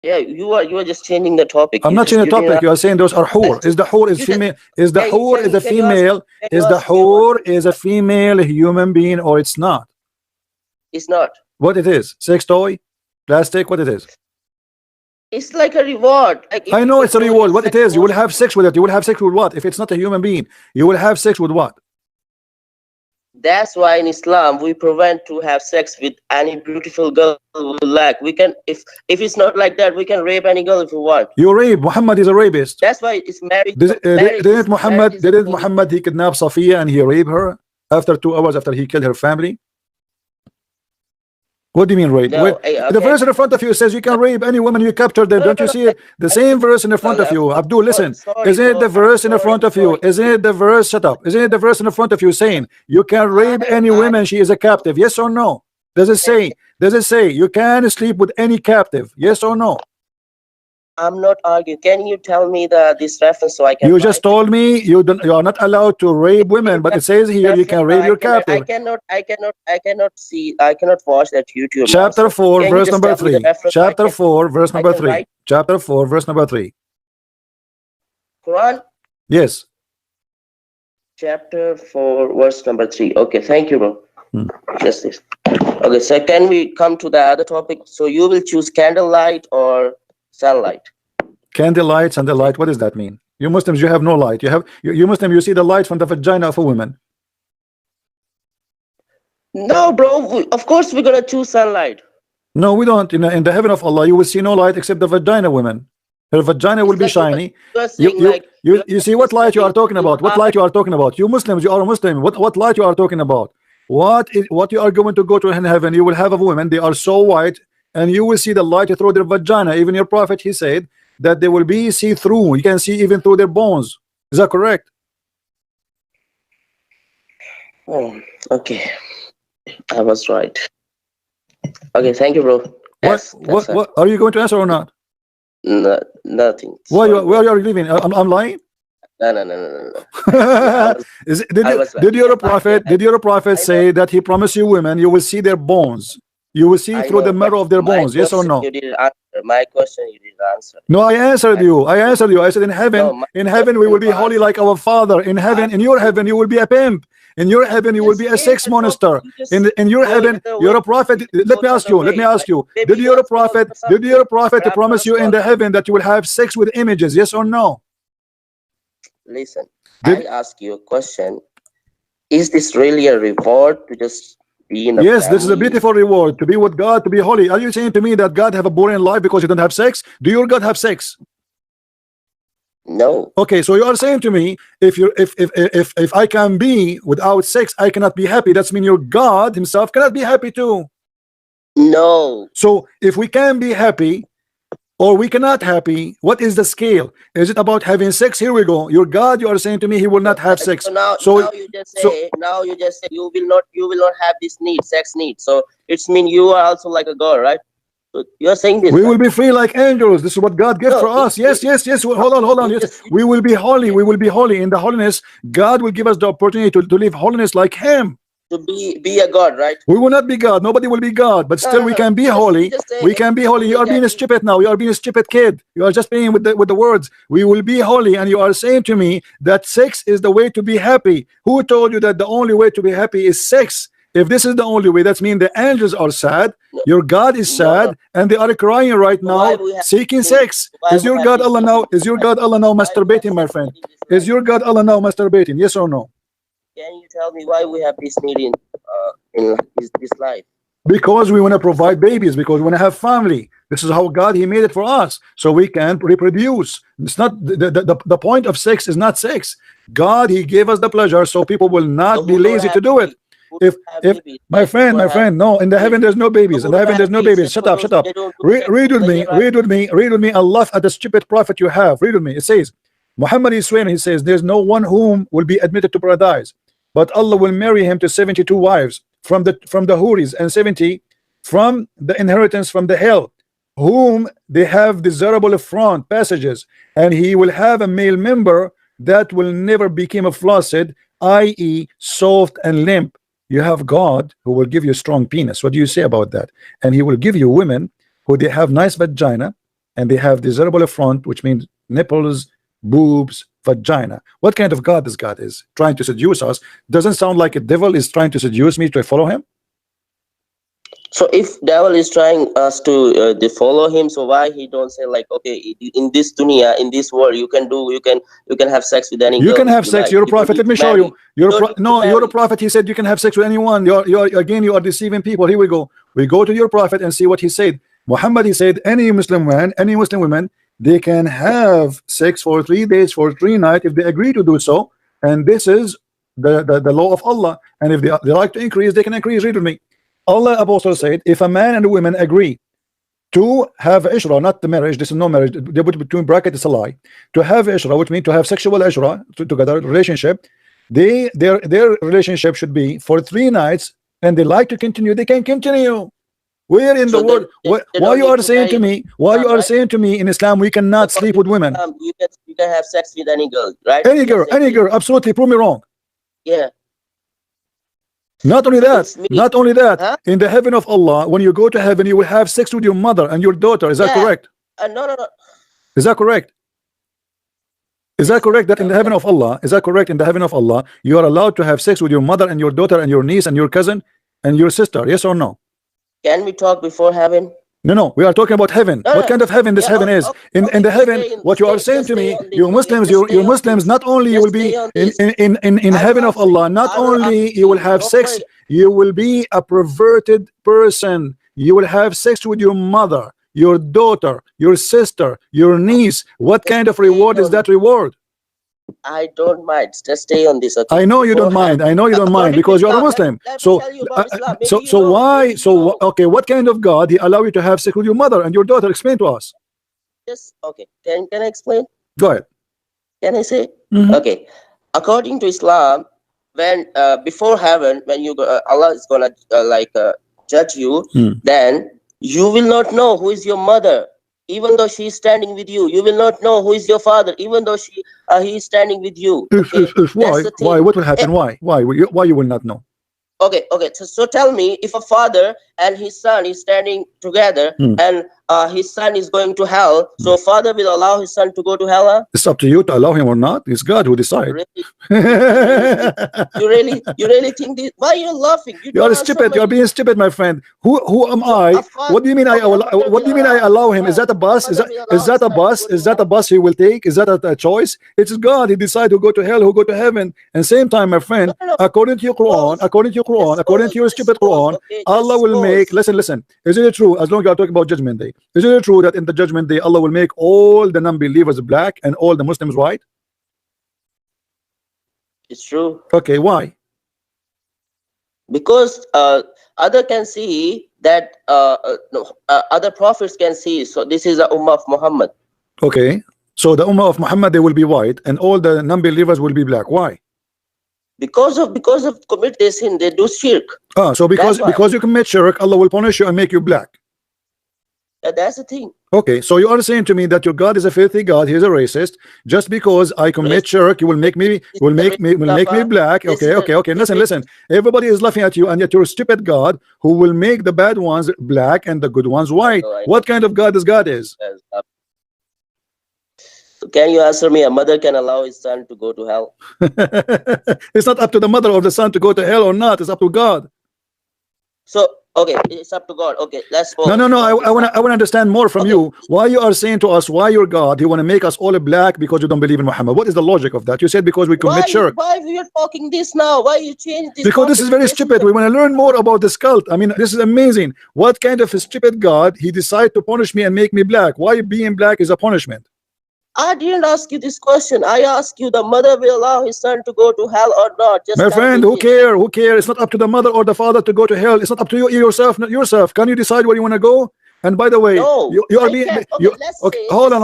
Yeah, you are just changing the topic. I'm not changing the topic. You are saying those are whore. Is the whore is female? Is the whore is a female? Is the whore is a female human being or it's not? It's not. What it is? Sex toy? Plastic? What it is? It's like a reward. Like I know it's a reward. What it is? You will have sex with it. You will have sex with what? If it's not a human being, you will have sex with what? That's why in Islam we prevent to have sex with any beautiful girl we like. We can, if it's not like that, we can rape any girl if we want. You rape. Muhammad is a rapist. That's why it's marriage. Didn't Muhammad he kidnapped Safiya and he raped her after 2 hours after he killed her family? What do you mean rape? No, the verse in front of you says you can rape any woman you capture them. Don't you see it? The same verse in the front of you. Abdul, listen. Isn't it the verse in the front of you? Isn't it the verse? Shut up. Isn't it the verse in the front of you saying you can rape any woman she is a captive? Yes or no? Does it say? Does it say you can sleep with any captive? Yes or no? I'm not arguing. Can you tell me this reference so I can You find just told me you are not allowed to rape women, but it says here you can rape your captive. I cannot see. I cannot watch that YouTube. now, Chapter so 4, can you verse just number tell me the 3. reference so I Chapter can- 4, verse I number can 3. write? Chapter 4, verse number 3. Quran Yes. chapter 4 verse number 3. Okay, thank you, bro. Hmm. Just this. Okay, so can we come to the other topic? So you will choose candlelight or sunlight? Candlelights and the light. What does that mean? You Muslims, you have no light. You Muslim, you see the light from the vagina of a woman. No, bro. Of course we're gonna choose sunlight. No, we don't. In the heaven of Allah, you will see no light except the vagina woman. Her vagina will be It's like shiny. you are saying You see what light you are talking about? What light you are talking about? You Muslims, you are a Muslim. What light you are talking about? What you are going to go to in heaven? You will have a woman. They are so white, and you will see the light through their vagina. Even your prophet, he said that they will be see through. You can see even through their bones. Is that correct? Oh, okay. I was right. Okay, thank you, bro. Yes, that's What are you going to answer or not? nothing. Where are you living? I'm lying. No. I was- Did your prophet say that he promised you women you will see their bones, you will see I through know, the marrow of their my bones? Yes or question no? You didn't answer. My question you didn't answer. No, I answered you. I said in heaven, No, my we will be question holy was- like our Father. In heaven, in your heaven, you will be a pimp. In your heaven, you will be a Just sex say it, bro. monster. You just In your go heaven, the you're way- a prophet. you Let go me ask the you. way. Let me ask you. Maybe Did you your ask me prophet? for Did your something, prophet but I'm promise you in gonna the heaven that you will have sex with images? Yes or no? Listen, Did- I ask you a question. Is this really a reward to just be in a Yes, this is a family? beautiful reward to be with God, to be holy. Are you saying to me that God have a boring life because you don't have sex? Do your God have sex? No. Okay, so you are saying to me, if I can be without sex, I cannot be happy. That's mean your God himself cannot be happy too. No. So if we can be happy or we cannot happy, what is the scale? Is it about having sex? Here we go. Your God, you are saying to me he will not have sex. So now you just say you will not have this need, sex need. So it's mean you are also like a God, right? So you're saying this. We right? will be free like angels. This is what God gave No, for us. Yes. Well, hold on. you Yes, just- we will be holy. We will be holy. In the holiness, God will give us the opportunity to live holiness like Him. to be a God, right? We will not be God. Nobody will be God, but still we can be holy. We can be holy. You are being stupid now. You are being a stupid kid. You are just playing with the words. We will be holy, and you are saying to me that sex is the way to be happy. Who told you that the only way to be happy is sex? If this is the only way, that means the angels are sad. Your God is sad, and they are crying right now, seeking sex. Is your God Allah now? Is your God Allah now masturbating, my friend? Is your God Allah now masturbating? Yes or no? Can you tell me why we have this need in this life? Because we want to provide babies, because we want to have family. This is how God he made it for us, so we can reproduce. It's not the point of sex is not sex. God he gave us the pleasure, so people will not be lazy to do it. If my friend, no, in the heaven there's no babies. In the heaven there's no babies. Shut up. Read with me. Allah at the stupid prophet you have. Read with me. It says, Muhammad is swearing. He says, there's no one whom will be admitted to paradise, but Allah will marry him to 72 wives from the Huris, and 70 from the inheritance from the hell, whom they have desirable front passages, and he will have a male member that will never become a flaccid, i.e. soft and limp. You have God who will give you a strong penis. What do you say about that? And he will give you women who they have nice vagina and they have desirable front, which means nipples, boobs, vagina. What kind of God this God is? Trying to seduce us. Doesn't sound like a devil is trying to seduce me to follow him. So if devil is trying us to follow him, so why he don't say like, okay, in this dunya, in this world, you can have sex with any girl. You can have sex. Like. You're a prophet. Let me show you. You're a prophet. He said you can have sex with anyone. You are deceiving people. Here we go. We go to your prophet and see what he said. Muhammad, he said any Muslim man, any Muslim woman, they can have sex for 3 days, for 3 nights if they agree to do so, and this is the law of Allah. And if they like to increase, they can increase. Read with me. Allah Apostle said, if a man and a woman agree to have ishra, not the marriage, this is no marriage, they put between brackets, it's a lie. To have ishra, which means to have sexual ishra, together relationship, their relationship should be for 3 nights, and they like to continue, they can continue Where in So the world? they Why don't you need are to saying to marry me? Why you Islam, are right? saying to me in Islam we cannot sleep with women? You can have sex with any girl, right? Any You're girl, saying any this. girl. Absolutely, prove me wrong. Yeah. Not only that, It's me. not only that. Huh? In the heaven of Allah, when you go to heaven, you will have sex with your mother and your daughter. Is that Yeah. correct? No. Is that correct? Is that correct that in the heaven of Allah, is that correct in the heaven of Allah, you are allowed to have sex with your mother and your daughter and your niece and your cousin and your sister? Yes or no? Can we talk before heaven? No, we are talking about heaven. No, What kind of heaven this yeah, heaven is? In the just heaven, stay what you are saying just to stay me, on this. you Muslims, Just stay you on Muslims, this. not only you Just will be stay on in this. in I heaven will of answer you. Allah, not I will only answer you will you. have Don't sex, worry. you will be a perverted person. You will have sex with your mother, your daughter, your sister, your niece. What Just kind of stay reward is on- that reward? I don't mind. Just stay on this. Okay. I know you Before don't mind. heaven. I know you don't mind According to because you are a Islam, Muslim. let me So, tell you about Islam. Maybe you so know. why? Maybe you So, know. okay, what kind of God he allow you to have sex with your mother and your daughter? Explain to us. Just okay. Can I explain? Go ahead. Can I say? Mhm. Okay. According to Islam, when before heaven, when you go, Allah is gonna judge you, then you will not know who is your mother, even though she is standing with you. You will not know who is your father, even though he is standing with you. Okay, Why? that's the thing. Why? What will happen? Why? Why you will not know? Okay. So tell me, if a father and his son is standing together, and his son is going to hell, so father will allow his son to go to hell? Huh? It's up to you to allow him or not. It's God who decides. Really? You really think this? Why are you laughing? You You are don't answer stupid. my- You are being stupid, my friend. Who am So, I? a father- What do you mean? okay, a mother What do you will mean? I allow him? allow- Is that a bus? a Is mother that will is that a allow bus? his son to Is that go a bus he will take? Is that a choice? It's God. He decide who go to hell, who go to heaven. And same time, my friend, No. according to your Quran, Suppose- according to your Quran, according to your just stupid suppose, Quran, okay, just Allah will suppose. make. Listen. Is it true? As long as you are talking about Judgment Day, is it true that in the Judgment Day Allah will make all the non-believers black and all the Muslims white? It's true. Okay, why? Because other can see that other prophets can see. So this is the Ummah of Muhammad. Okay, so the Ummah of Muhammad, they will be white and all the non-believers will be black. Why? Because of commit this sin, they do shirk. So because That's why. you commit shirk, Allah will punish you and make you black. That's the thing. Okay, so you are saying to me that your God is a filthy God, he is a racist. Just because I commit shirk, you will make me black. Okay. Listen. Everybody is laughing at you, and yet you're a stupid God who will make the bad ones black and the good ones white. I know. What kind of God this God is? So can you answer me? A mother can allow his son to go to hell? It's not up to the mother or the son to go to hell or not. It's up to God. So okay, it's up to God. Okay, let's go. No. I want to understand more from you. Why you are saying to us, why your God, he want to make us all black because you don't believe in Muhammad? What is the logic of that? You said because we commit shirk. Why we are talking this now? Why you change this? Because this is very topic? stupid. We want to learn more about this cult. I mean, this is amazing. What kind of a stupid God he decide to punish me and make me black? Why being black is a punishment? I didn't ask you this question. I asked you, the mother will allow his son to go to hell or not? Just My tell friend, me who this. care? Who care? It's not up to the mother or the father to go to hell. It's not up to you yourself, not yourself. Can you decide where you want to go? And by the way, No, you are I being can't. Okay, you, let's okay, say- hold on.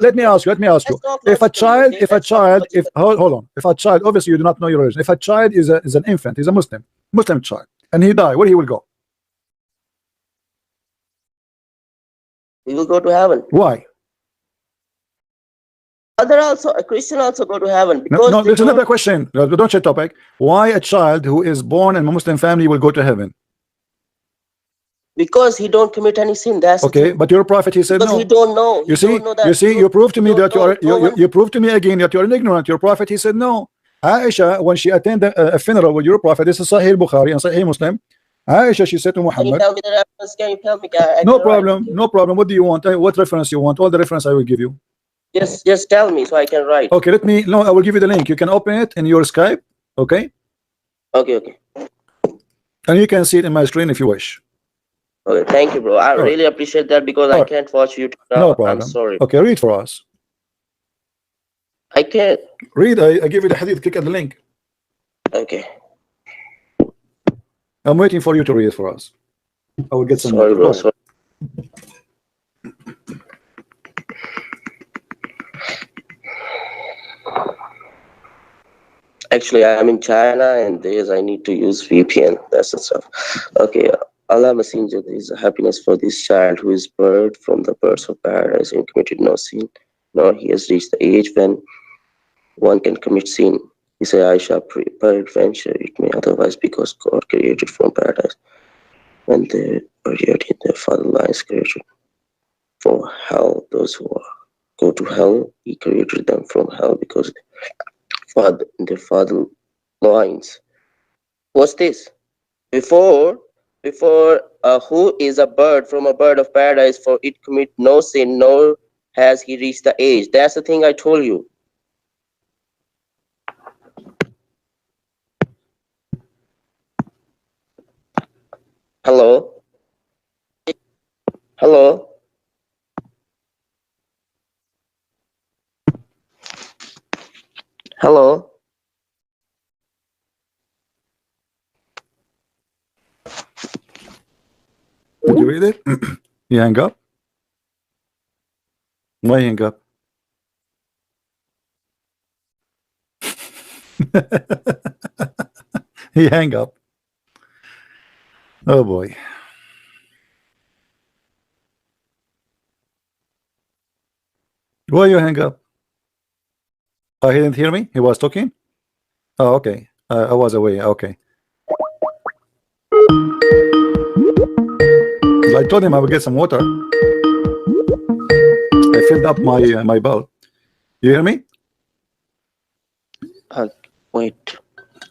Let me ask you. Let's talk If a logically, child, okay? Let's talk logically. hold on, if a child, obviously you do not know your religion. If a child is an infant, he's a Muslim child, and he die, where he will go? We will go to heaven. Why? A Christian also go to heaven because No, they this is not don't- a question. No, don't change topic. Why a child who is born in a Muslim family will go to heaven? because he don't commit any sin. That's the Okay, thing. but your prophet, he said Because no. he don't know. You see, you prove to me that you prove to me again that you're an ignorant. Your prophet, he said no. Aisha, when she attended a funeral with your prophet, this is Sahih Bukhari and Sahih Muslim. Aisha, she said to Can you Muhammad, tell me the reference? Can you tell me? no problem, no problem. What do you want? What reference you want? All the reference I will give you. Just tell me so I can write. Okay, I will give you the link. You can open it in your Skype, okay? Okay. And you can see it in my screen if you wish. Okay, thank you, bro. I Alright. really appreciate that because I Alright. can't watch YouTube now. No problem. I'm sorry. Okay, read for us. I can't. Read. I give you the hadith. Click at the link. Okay. I'm waiting for you to read it for us. I will get some. Sorry, Go bro. ahead. Sorry. Actually, I'm in China and I need to use VPN. That's the stuff. Okay. Allah Messenger, there is a happiness for this child who is birth from the birds of paradise and committed no sin. Nor he has reached the age when one can commit sin. He said, Aisha, peradventure it may otherwise, because God created from paradise, and they are yet in their father lines created for hell. Those who go to hell, he created them from hell because their father lines. What's this? Before, who is a bird from a bird of paradise, for it commit no sin, nor has he reached the age. That's the thing I told you. Hello? Hello? Hello? Did you read it? You hang up? Why hang up? He hang up. Oh boy. Why you hang up? Oh, he didn't hear me? He was talking? Oh, okay. I was away. Okay. I told him I would get some water. I filled up my bowl. You hear me? Wait.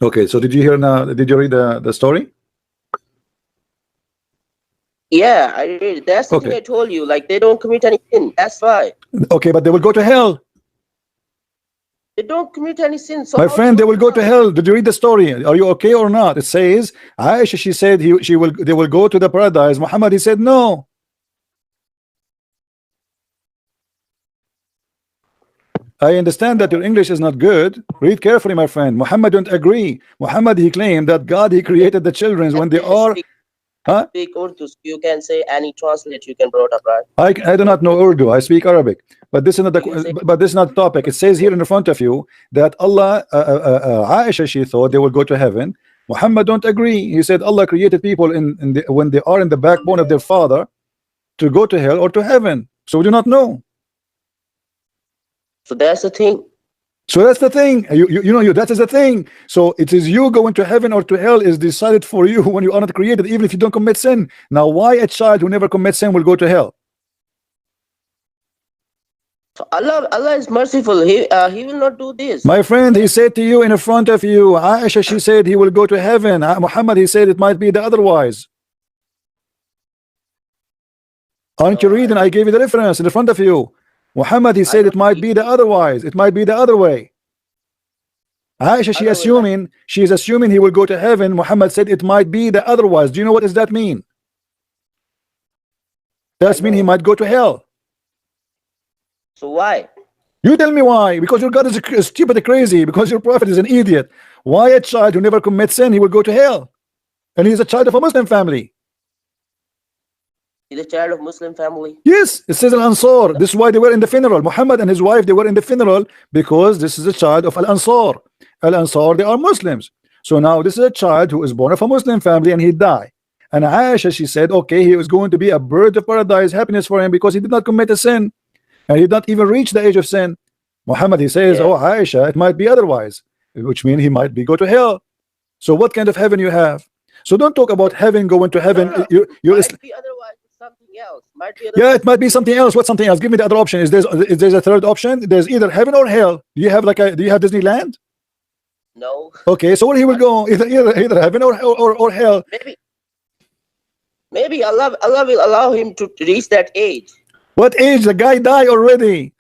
Okay, so did you hear now? Did you read the story? Yeah, I read. That's the thing I told you. Like, they don't commit any sin. That's why. Okay, but they will go to hell. They don't commit any sin. So my friend, they will go to hell. Did you read the story? Are you okay or not? It says Aisha, she said they will go to the paradise. Muhammad, he said no. I understand that your English is not good. Read carefully, my friend. Muhammad don't agree. Muhammad, he claimed that God, he created the children when they are. Speak Urdu, so you can say any translate you can brought up, right? I do not know Urdu. I speak Arabic. But this is not the topic. It says here in front of you that Allah, Aisha, she thought they will go to heaven. Muhammad don't agree. He said Allah created people when they are in the backbone of their father to go to hell or to heaven. So we do not know. So that's the thing. So that's the thing. You know, that is the thing. So it is you going to heaven or to hell is decided for you when you are not created, even if you don't commit sin. Now, why a child who never commits sin will go to hell? So Allah is merciful. He will not do this. My friend, he said to you in front of you, Aisha, she said he will go to heaven. Muhammad, he said it might be the otherwise. Aren't you reading? I gave you the reference in front of you. Muhammad, he said it might be the otherwise. It might be the other way. Aisha, she is assuming he will go to heaven. Muhammad said it might be the otherwise. Do you know what does that mean? That means he might go to hell. So why? You tell me why. Because your God is stupid and crazy. Because your prophet is an idiot. Why a child who never commits sin, he will go to hell? And he's a child of a Muslim family. He's a child of Muslim family. Yes, it says Al-Ansar. This is why they were in the funeral. Muhammad and his wife, they were in the funeral because this is a child of Al-Ansar. Al-Ansar, they are Muslims. So now this is a child who is born of a Muslim family and he died. And Aisha, she said, okay, he was going to be a bird of paradise, happiness for him because he did not commit a sin. And he did not even reach the age of sin. Muhammad, he says, oh, Aisha, it might be otherwise, which means he might be go to hell. So what kind of heaven you have? So don't talk about heaven, going to heaven. No. Might be otherwise. Something else. Might be yeah, it might be something else. What's something else? Give me the other option. Is there a third option? There's either heaven or hell. Do you have do you have Disneyland? No. Okay, so where he will go? Either heaven or hell. Maybe Allah will allow him to reach that age. What age? The guy died already.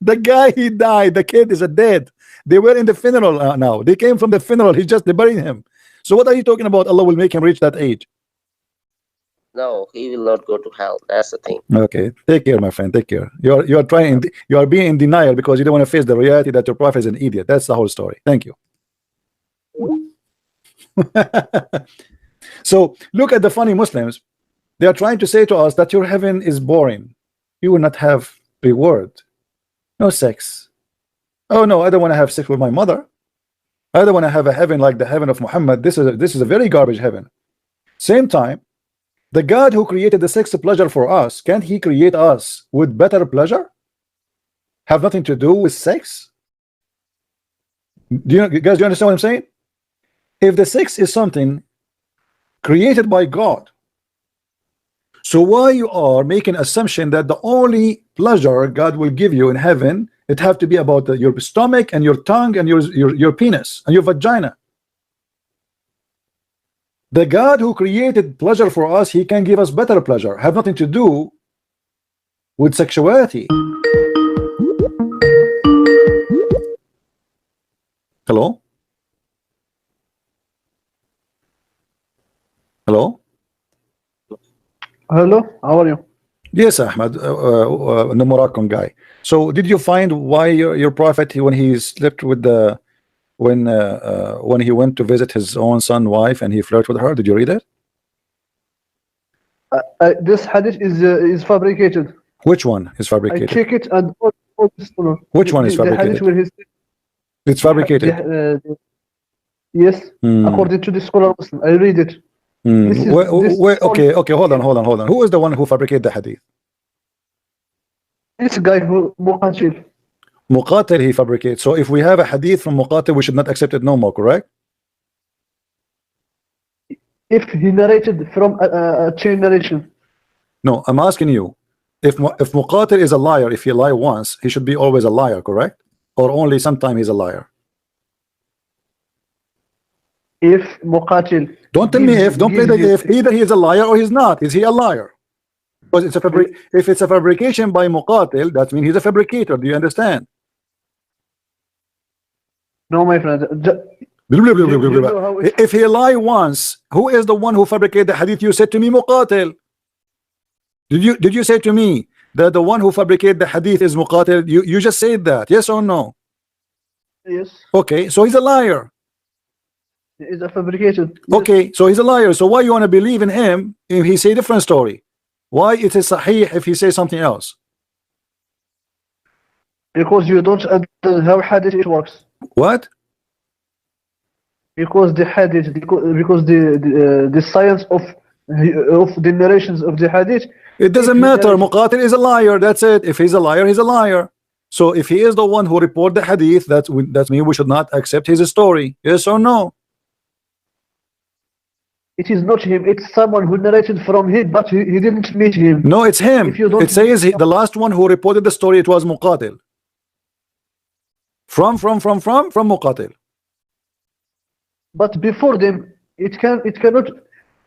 The guy, he died. The kid is dead. They were in the funeral now. They came from the funeral. They buried him. So what are you talking about? Allah will make him reach that age. No, he will not go to hell. That's the thing. Okay, take care, my friend. Take care. You are being in denial because you don't want to face the reality that your prophet is an idiot. That's the whole story. Thank you. So look at the funny Muslims. They are trying to say to us that your heaven is boring. You will not have reward. No sex. Oh no, I don't want to have sex with my mother. I don't want to have a heaven like the heaven of Muhammad. This is a very garbage heaven. Same time, the God who created the sex pleasure for us, can't he create us with better pleasure? Have nothing to do with sex? Do you guys, do you understand what I'm saying? If the sex is something created by God, so why you are making assumption that the only pleasure God will give you in heaven, it have to be about your stomach and your tongue and your penis and your vagina? The God who created pleasure for us, he can give us better pleasure. Have nothing to do with sexuality. Hello? Hello? Hello, how are you? Yes, Ahmed, the Moroccan guy. So did you find why your prophet, when he slept with the when he went to visit his own son wife and he flirted with her, did you read it? This hadith is fabricated. Which one is I fabricated? check it and all this. Which one is The hadith fabricated? where he said, It's fabricated. yes, Hmm. according to the scholar Muslim. I read it. Hmm. This is- Okay, hold on. Who is the one who fabricated the hadith? This guy who Muqatil. Muqatil, he fabricates. So if we have a hadith from Muqatil, we should not accept it no more, correct? If he narrated from a chain narration, No, I'm asking you, if Muqatil is a liar, if he lie once, he should be always a liar, correct? Or only sometime he's a liar? if Muqatil. Don't tell me gives- if, don't play the gives you- if. Either he is a liar or he's not. Is he a liar? Because it's a if it's a fabrication by Muqatil, that means he's a fabricator. Do you understand? No, my friend. know how it- If he lie once, who is the one who fabricated the hadith? You said to me Muqatil. Did you say to me that the one who fabricated the hadith is Muqatil? You just said that, yes or no? Yes, Okay, so he's a liar. it is a fabricated. Yes. Okay, so he's a liar. So why you want to believe in him if he say a different story? Why it is sahih if he says something else? Because you don't understand how hadith it works. What? Because the hadith, because the science of the narrations of the hadith. It doesn't If you matter. have- Muqatil is a liar. That's it. If he's a liar, he's a liar. So if he is the one who report the hadith, that means we should not accept his story. Yes or no? It is not him. It's someone who narrated from him, but he didn't meet him. No, it's him. If you don't- It says the last one who reported the story, it was Muqatil. From Muqatil. But before them, it cannot.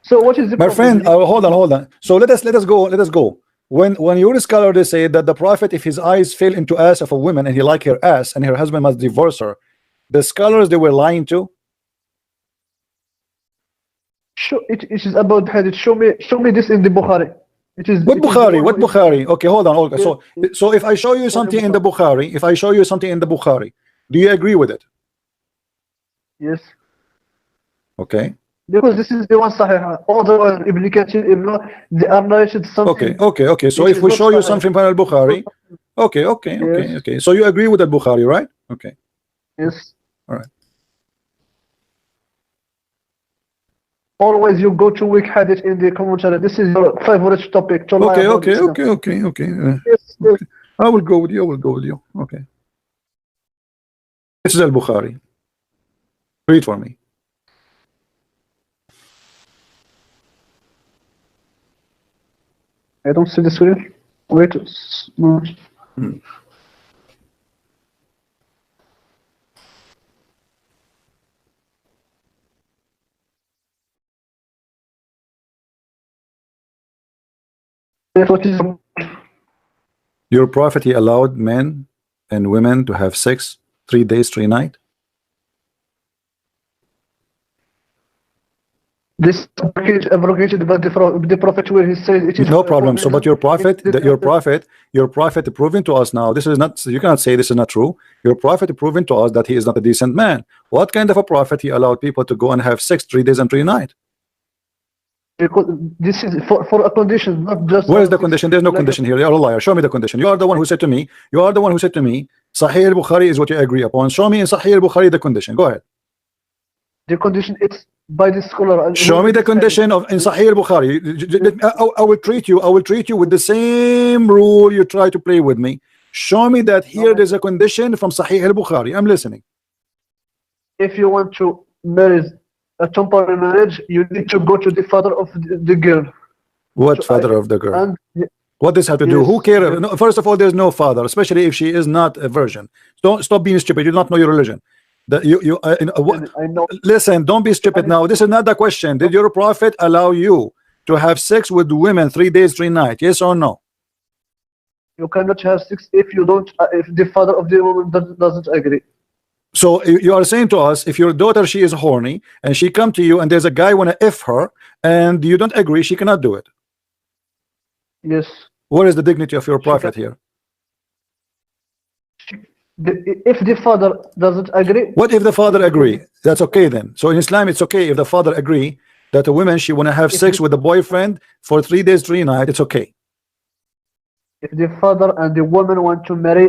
So what is the My problem? friend, hold on. So let us go. When your scholar they say that the prophet, if his eyes fell into ass of a woman and he like her ass and her husband must divorce her, the scholars they were lying to. It is about hadith. Show me this in the Bukhari. It is. What it is Bukhari? the What one- Bukhari? Okay, hold on. Okay, so if I show you something in the Bukhari, do you agree with it? Yes, Okay. because this is the one Sahih. All the one Ibn Kathir, they are narrated something. Okay. So Which if is we not show you Sahih. something from Al Bukhari, okay. Yes. So you agree with Al Bukhari, right? Okay. Yes. All right. Always you go to weak hadith in the commentary. This is your favorite topic. To lie about Islam. Okay. Yes, yes. I will go with you. Okay. This is Al Bukhari. Read for me. I don't see the screen. Wait. No. Yes, what is Your prophet, he allowed men and women to have sex 3 days, 3 nights. this abrogated by the prophet where he said it is No problem. So, but your prophet, your prophet proving to us now, this is not, you cannot say this is not true. Your prophet proving to us that he is not a decent man. What kind of a prophet he allowed people to go and have sex 3 days and 3 nights? Because this is for a condition, not just. Where is the condition? There's no like- condition here. You are a liar. Show me the condition. You are the one who said to me, Sahih al-Bukhari is what you agree upon. Show me in Sahih al-Bukhari the condition. Go ahead. The condition is by the scholar. And Show me the condition of in Sahih al-Bukhari. I will treat you. I will treat you with the same rule you try to play with me. Show me that here there's a condition from Sahih al-Bukhari. I'm listening. If you want to marry a temporary marriage, you need to go to the father of the girl. What So father of the girl? And What does have to do? Yes. Who cares? No, first of all, there's no father, especially if she is not a virgin. Don't stop being stupid. You don't know your religion. That I know. listen. Don't be stupid now. This is not the question. Did your prophet allow you to have sex with women 3 days, 3 nights? Yes or no? You cannot have sex if you don't. If the father of the woman doesn't agree. So you are saying to us, if your daughter she is horny and she come to you and there's a guy wanna f her and you don't agree, she cannot do it. Yes. Where is the dignity of your prophet here? If the father doesn't agree, What if the father agree? That's okay then. So in Islam, it's okay if the father agree that a woman she wanna have sex with a boyfriend for 3 days, 3 nights. It's okay. if the father and the woman want to marry,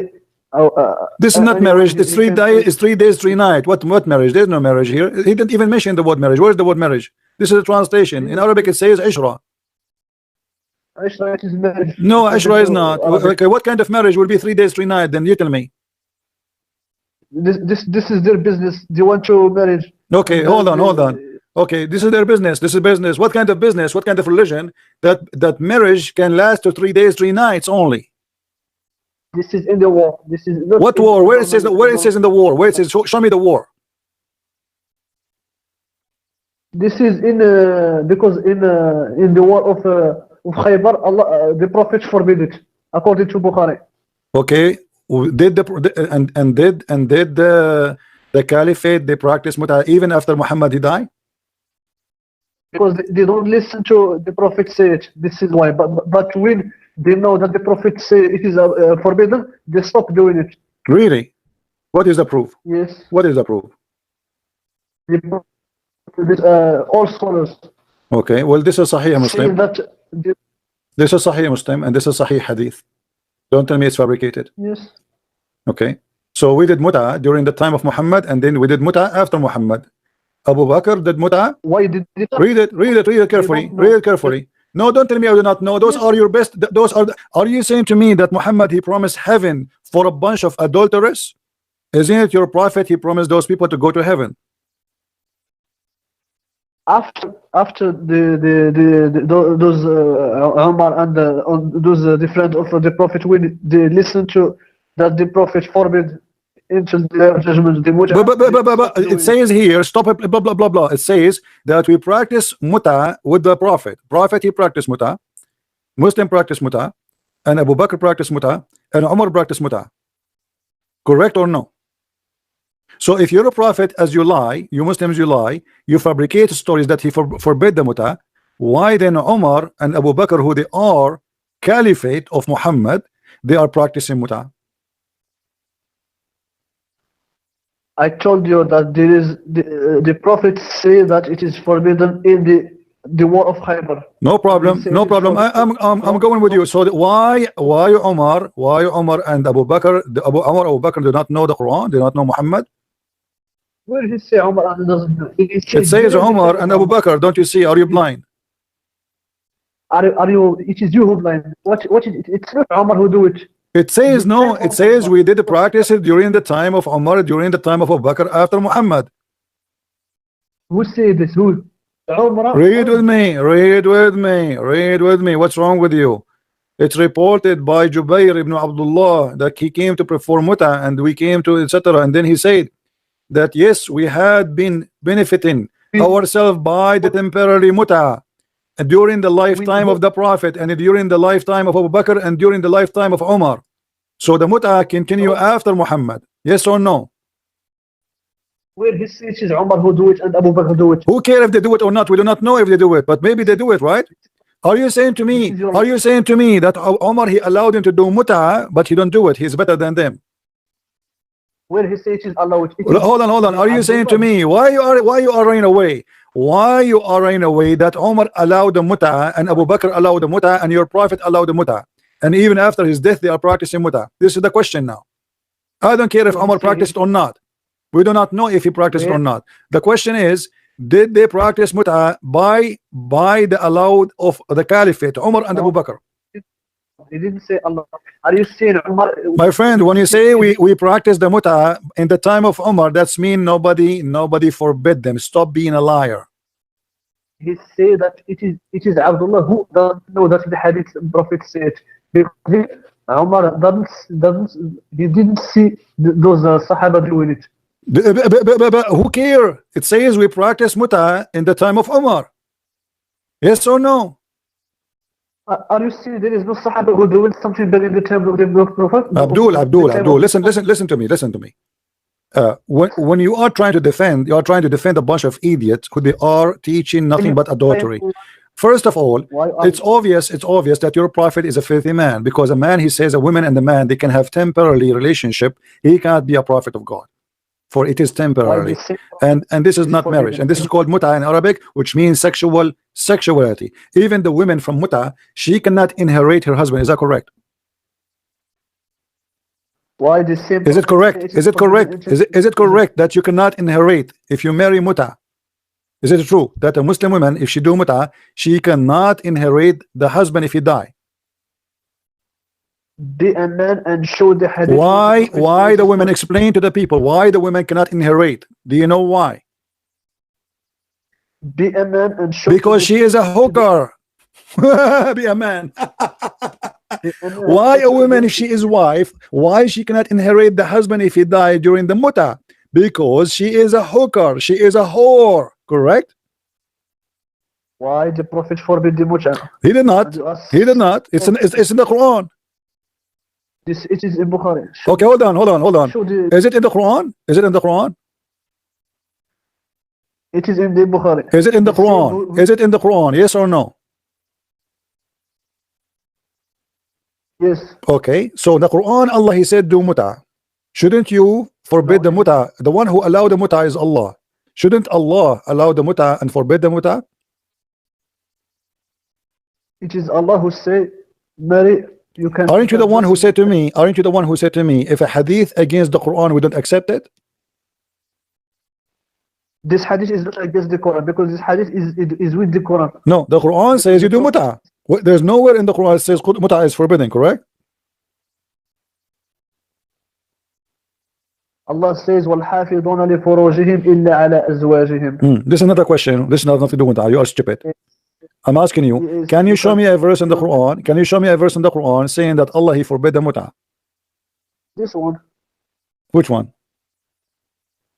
This is not marriage. It's 3 days. It's 3 days, 3 nights. What marriage? There's no marriage here. He didn't even mention the word marriage. Where's the word marriage? This is a translation. In Arabic, it says ishra. Ishra is marriage. No, ishra is not. Okay, what kind of marriage will be 3 days, 3 nights? Then you tell me. This is their business. They want to marry. Okay, hold on. Okay, this is their business. This is business. What kind of business? What kind of religion that marriage can last to 3 days, 3 nights only? This is in the war. This is not What war? Where it says? Where it says in the war? Where it says? Show me the war. This is in because in the war of Khaybar, Allah, the Prophet forbid it, according to Bukhari. Okay, did the caliphate they practice muta even after Muhammad he died? Because they don't listen to the Prophet say it. This is why. But when they know that the Prophet say it is forbidden, they stop doing it. Really? What is the proof? Yes. What is the proof? All scholars Okay, well this is Sahih say Muslim. that. This is Sahih Muslim and this is Sahih Hadith. Don't tell me it's fabricated. Yes. Okay, so we did muta during the time of Muhammad and then we did muta after Muhammad. Abu Bakr did muta. Why did it? Read it carefully. don't know. Read it carefully. No, don't tell me I do not know. Those are your best. Those are you saying to me that Muhammad he promised heaven for a bunch of adulterers? Isn't it your prophet he promised those people to go to heaven? After those Umar and those the friend of the Prophet, when they listen to that the Prophet forbid until the judgment, the But it says here, stop it, blah blah blah blah. It says that we practice muta with the Prophet. Prophet he practiced muta, Muslim practice muta, and Abu Bakr practiced muta, and Umar practiced muta. Correct or no? So if you're a prophet, as you lie, you Muslims you lie, you fabricate stories that he forbid the muta. Why then Umar and Abu Bakr, who they are caliphate of Muhammad, they are practicing muta? I told you that there is the Prophet say that it is forbidden in the war of Khaybar. No problem, no problem. I'm going with you. So why Umar and Abu Bakr, Abu Bakr do not know the Quran, do not know Muhammad? Where did he say Umar and doesn't know? It says Umar and Abu Bakr. Don't you see? Are you blind? Are you? It is you who blind. What is it? It's not Umar who do it. It says no. It says we did practice it during the time of Umar, during the time of Abu Bakr, after Muhammad. Who say this? Who? Umar. Read with me. Read with me. Read with me. What's wrong with you? It's reported by Jubayr ibn Abdullah that he came to perform muta and we came to etc. And then he said that yes, we had been benefiting ourselves by the temporary muta during the lifetime of the Prophet and during the lifetime of Abu Bakr and during the lifetime of Umar. So the muta continue after Muhammad. Yes or no? Where he says it's Umar who do it and Abu Bakr do it. Who care if they do it or not? We do not know if they do it, but maybe they do it, right? Are you saying to me? Are you saying to me that Umar he allowed him to do muta, but he don't do it? He's better than them. Where he says it's allowed. Hold on. Are you saying to me why you are running away? Why you are running away that Umar allowed the muta and Abu Bakr allowed the muta and your prophet allowed the muta, and even after his death they are practicing muta? This is the question now. I don't care if Umar practiced or not. We do not know if he practiced or not. The question is, did they practice mut'a by the allowed of the caliphate, Umar and Abu Bakr? He didn't say Allah. Are you saying Umar? My friend, when you say we practice the mut'a in the time of Umar, that's mean nobody forbid them. Stop being a liar. He said that it is Abdullah who doesn't know that the hadith Prophet said, because Umar he didn't see those Sahaba doing it. But who care? It says we practice mut'a in the time of Umar. Yes or no? Are you saying there is no Sahaba who doing something better in the time of the Prophet? Abdul, listen to me. When you are trying to defend a bunch of idiots who they are teaching nothing but adultery. First of all, it's obvious that your prophet is a filthy man, because a man, he says, a woman and a man, they can have temporary relationship. He cannot be a prophet of God, for it is temporary, and this is not marriage, and this is called mut'a in Arabic, which means sexuality. Even the women from mut'a, she cannot inherit her husband. Is that correct? Why the same? Is it correct? Is it correct? Is it correct that you cannot inherit if you marry mut'a? Is it true that a Muslim woman, if she do mut'a, she cannot inherit the husband if he die? Be a man and show the hadith. Why the women, explain to the people why the women cannot inherit? Do you know why? Be a man and show. Because she is a hooker. Be a man. Why a woman, if she is wife, why she cannot inherit the husband if he died during the mut'a? Because she is a hooker, she is a whore, correct? Why the Prophet forbid the mut'a? He did not. He did not. It's in the Quran. It is in Bukhari. Okay, hold on. Is it in the Quran? Is it in the Quran? It is in the Bukhari. Is it in the Quran? Is it in the Quran? Yes or no? Yes. Okay, so the Quran, Allah, he said do mut'a. Shouldn't you forbid the mut'a? The one who allowed the mut'a is Allah. Shouldn't Allah allow the mut'a and forbid the mut'a? It is Allah who say, marry, you can. Aren't you the one who said to me, if a hadith against the Quran, we don't accept it? This hadith is not against the Quran, because this hadith is with the Quran. No, the Quran says you do mut'a. There's nowhere in the Quran that says mut'a is forbidden, correct? Allah says, وَالْحَافِظُونَ لِفُرُوجِهِمْ إِلَّا عَلَى أَزْوَاجِهِمْ. This is another question. This has nothing to do with that. You are stupid. I'm asking you, can you show me a verse in the Quran? Can you show me a verse in the Quran saying that Allah, he forbid the mut'a? This one. Which one?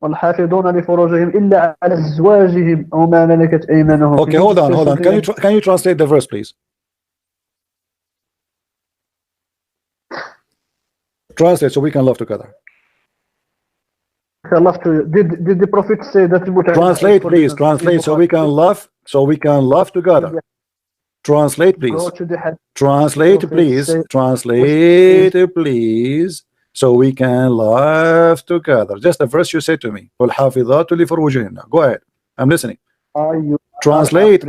وَالْحَافِظُونَ لِفُرُوجِهِمْ إِلَّا عَلَى أَزْوَاجِهِمْ أَوْ مَا مَلَكَتْ أَيْمَانُهُم. Okay, hold on. Can you translate the verse, please? Translate so we can love together. I love to. Did the Prophet say that? Translate, please. Translate so we can love. So we can love together. Translate, please. Go to the hadith. Translate, please. Translate, please. So we can laugh together. Just the verse you said to me. وَالْحَافِظَاتُ لِفُرُوجِهِنَّ. Go ahead. I'm listening. Translate.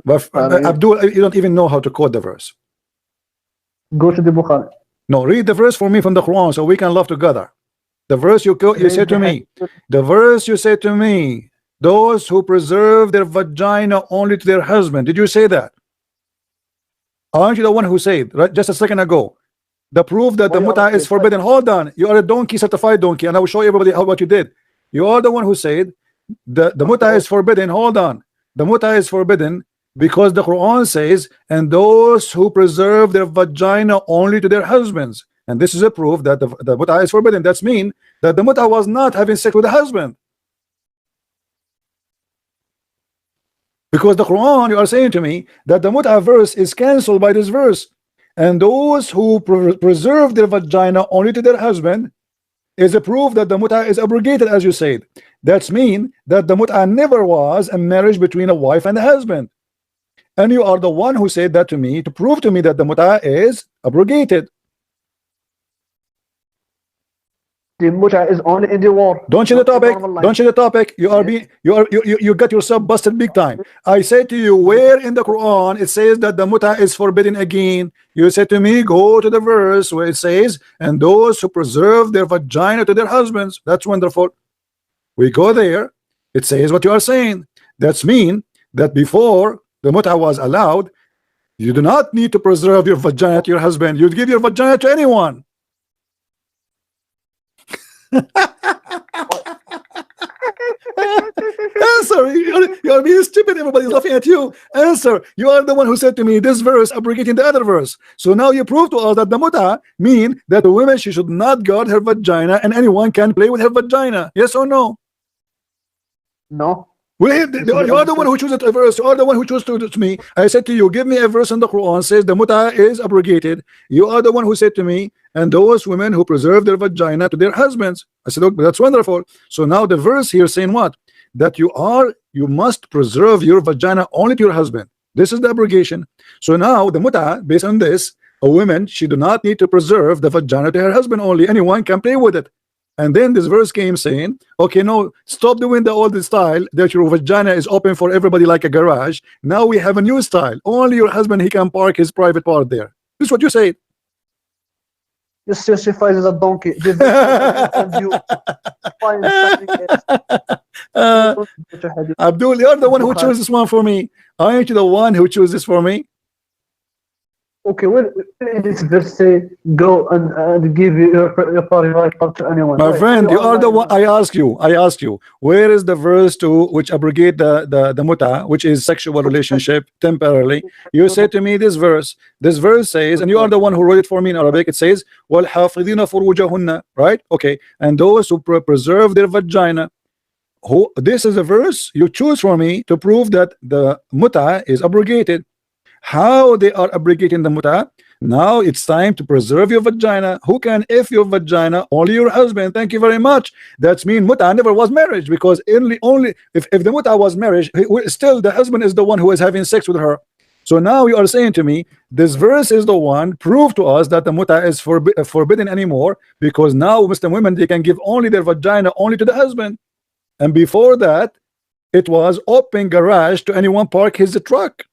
But Abdul, you don't even know how to quote the verse. Go to the Bukhari. No, read the verse for me from the Quran so we can love together. The verse you said to me. The verse you said to me. Those who preserve their vagina only to their husband. Did you say that? Aren't you the one who said right just a second ago? The proof that the mut'a is forbidden. Hold on, you are a donkey, certified donkey, and I will show everybody what you did. You are the one who said the mut'a is forbidden. Hold on, the mut'a is forbidden because the Quran says, and those who preserve their vagina only to their husbands. And this is a proof that the mut'a is forbidden. That's mean that the mut'a was not having sex with the husband. Because the Quran, you are saying to me that the mut'a verse is cancelled by this verse. And those who preserve their vagina only to their husband is a proof that the mut'a is abrogated, as you said. That's mean that the mut'a never was a marriage between a wife and a husband. And you are the one who said that to me to prove to me that the mut'a is abrogated. The mut'a is only in the war. Don't change the topic. Don't change the topic. You got yourself busted big time. I said to you, where in the Quran it says that the mut'a is forbidden again? You said to me, go to the verse where it says, and those who preserve their vagina to their husbands. That's wonderful. We go there. It says what you are saying. That's mean that before the mut'a was allowed, you do not need to preserve your vagina to your husband. You'd give your vagina to anyone. Answer. You're being stupid. Everybody's laughing at you. Answer. You are the one who said to me this verse abrogating the other verse. So now you prove to us that the mut'a mean that the woman, she should not guard her vagina and anyone can play with her vagina. Yes or no? No. Well, you are the one who chooses a verse. You are the one who chose to me. I said to you, give me a verse in the Quran says the mut'a is abrogated. You are the one who said to me, and those women who preserve their vagina to their husbands. I said, okay, that's wonderful. So now the verse here saying what? That you must preserve your vagina only to your husband. This is the abrogation. So now the mut'a, based on this, a woman, she do not need to preserve the vagina to her husband only. Anyone can play with it. And then this verse came saying, okay, no, stop doing the old style that your vagina is open for everybody like a garage. Now we have a new style. Only your husband, he can park his private part there. This is what you say. This justifies as a donkey. And you find something else. Abdul, you're the one who chose this one for me. Aren't you the one who chose this for me? Okay, well, in this verse say, go and give your private part to anyone. My Right. friend, you are the one. I ask you, where is the verse to which abrogate the mut'a, which is sexual relationship temporarily? You said to me this verse says, and you are the one who wrote it for me in Arabic. It says, وَالْحَافِظِينَ فُرُوجَهُنَّ, right? Okay, and those who preserve their vagina. This is a verse you choose for me to prove that the mut'a is abrogated. How they are abrogating the mut'a? Now it's time to preserve your vagina. Who can if your vagina? Only your husband. Thank you very much. That's mean mut'a never was marriage, because only if the mut'a was marriage, still the husband is the one who is having sex with her. So now you are saying to me this verse is the one prove to us that the mut'a is forbidden anymore, because now Muslim women, they can give only their vagina only to the husband, and before that it was open garage to anyone park his truck.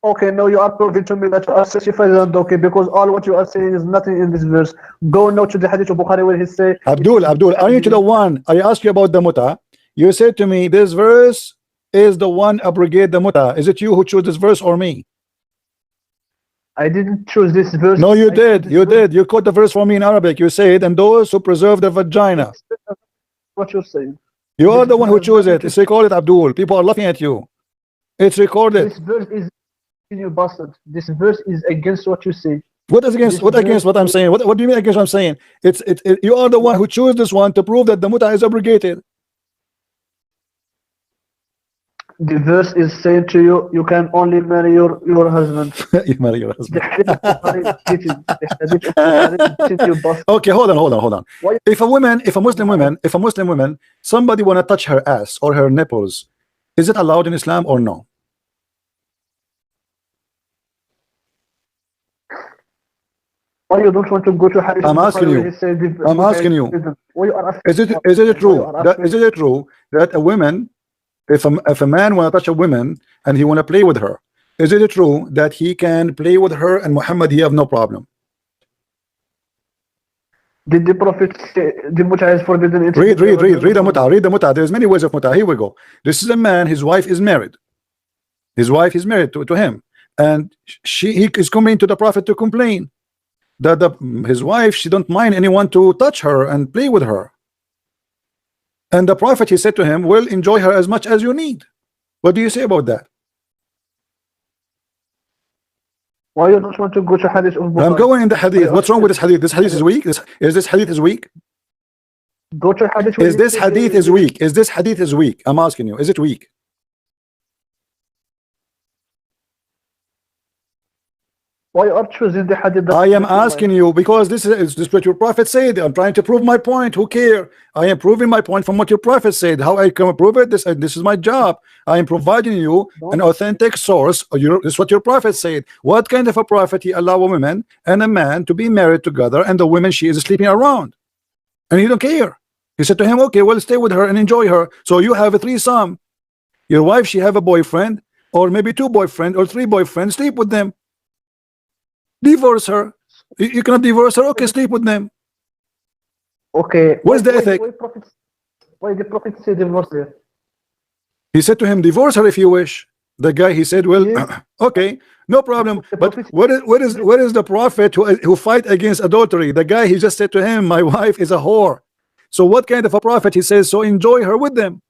Okay, now you are proving to me that you are certified as a donkey, because all what you are saying is nothing in this verse. Go now to the hadith of Bukhari where he say, Abdul, are you to the one? I asked you about the mut'a. You said to me this verse is the one abrogate the mut'a. Is it you who chose this verse or me? I didn't choose this verse. No, you did. You did. You quote the verse for me in Arabic. You said, and those who preserve the vagina. What you're saying. You are the one who chose it. It's recorded, Abdul. People are laughing at you. It's recorded. This verse is in your bastard. This verse is against what you say. What is against what against what I'm saying? What do you mean against what I'm saying? You are the one who chose this one to prove that the mut'a is abrogated. The verse is saying to you, you can only marry your husband. You marry your husband. The Okay, hold on. Why- If a Muslim woman, somebody wanna touch her ass or her nipples, is it allowed in Islam or no? Why you don't want to go to hadith? I'm asking you. I'm asking you. Why you are asking? Is it true that a woman, if a man wanna touch a woman and he wanna play with her, is it true that he can play with her and Muhammad he have no problem? Did the Prophet say the mut'a is forbidden? Read the mut'a. There's many ways of mut'a. Here we go. This is a man, his wife is married. His wife is married to him, and he is coming to the Prophet to complain that his wife, she don't mind anyone to touch her and play with her. And the Prophet, he said to him, well, enjoy her as much as you need. What do you say about that? Why you don't want to go to hadith of Bukhari? I'm going in the hadith. What's wrong with this hadith? This hadith is weak. Is this hadith is weak? Go to hadith. Is this hadith is weak? Is this hadith is weak? I'm asking you, is it weak? Why you are choosing the hadith? I am asking you because this is what your prophet said. I'm trying to prove my point. Who care? I am proving my point from what your prophet said. How I can prove it? This is my job. I am providing you an authentic source. This is what your prophet said. What kind of a prophet he allow a woman and a man to be married together, and the woman, she is sleeping around, and he don't care. He said to him, okay, well, stay with her and enjoy her. So you have a threesome. Your wife, she have a boyfriend, or maybe two boyfriends or three boyfriends. Sleep with them. Divorce her. You cannot divorce her. Okay, sleep with them. Okay. Where's the ethic? Why the prophet say divorce here? He said to him, divorce her if you wish. The guy, he said, well, Yes. okay, no problem. The But prophet- what is the prophet who fight against adultery? The guy, he just said to him, my wife is a whore. So what kind of a prophet? He says, so enjoy her with them.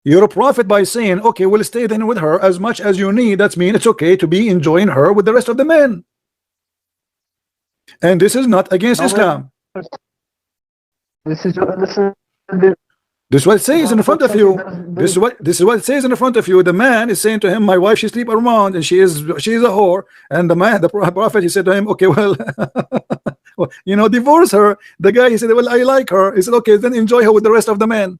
You're a prophet by saying, okay, we'll stay then with her as much as you need. That means it's okay to be enjoying her with the rest of the men. And this is not against No, Islam. This is This is what it says in front of you. This is what it says in front of you. The man is saying to him, my wife, she sleep around and she is a whore. And the man, the prophet, he said to him, okay, well, well, you know, divorce her. The guy, he said, well, I like her. He said, okay, then enjoy her with the rest of the men.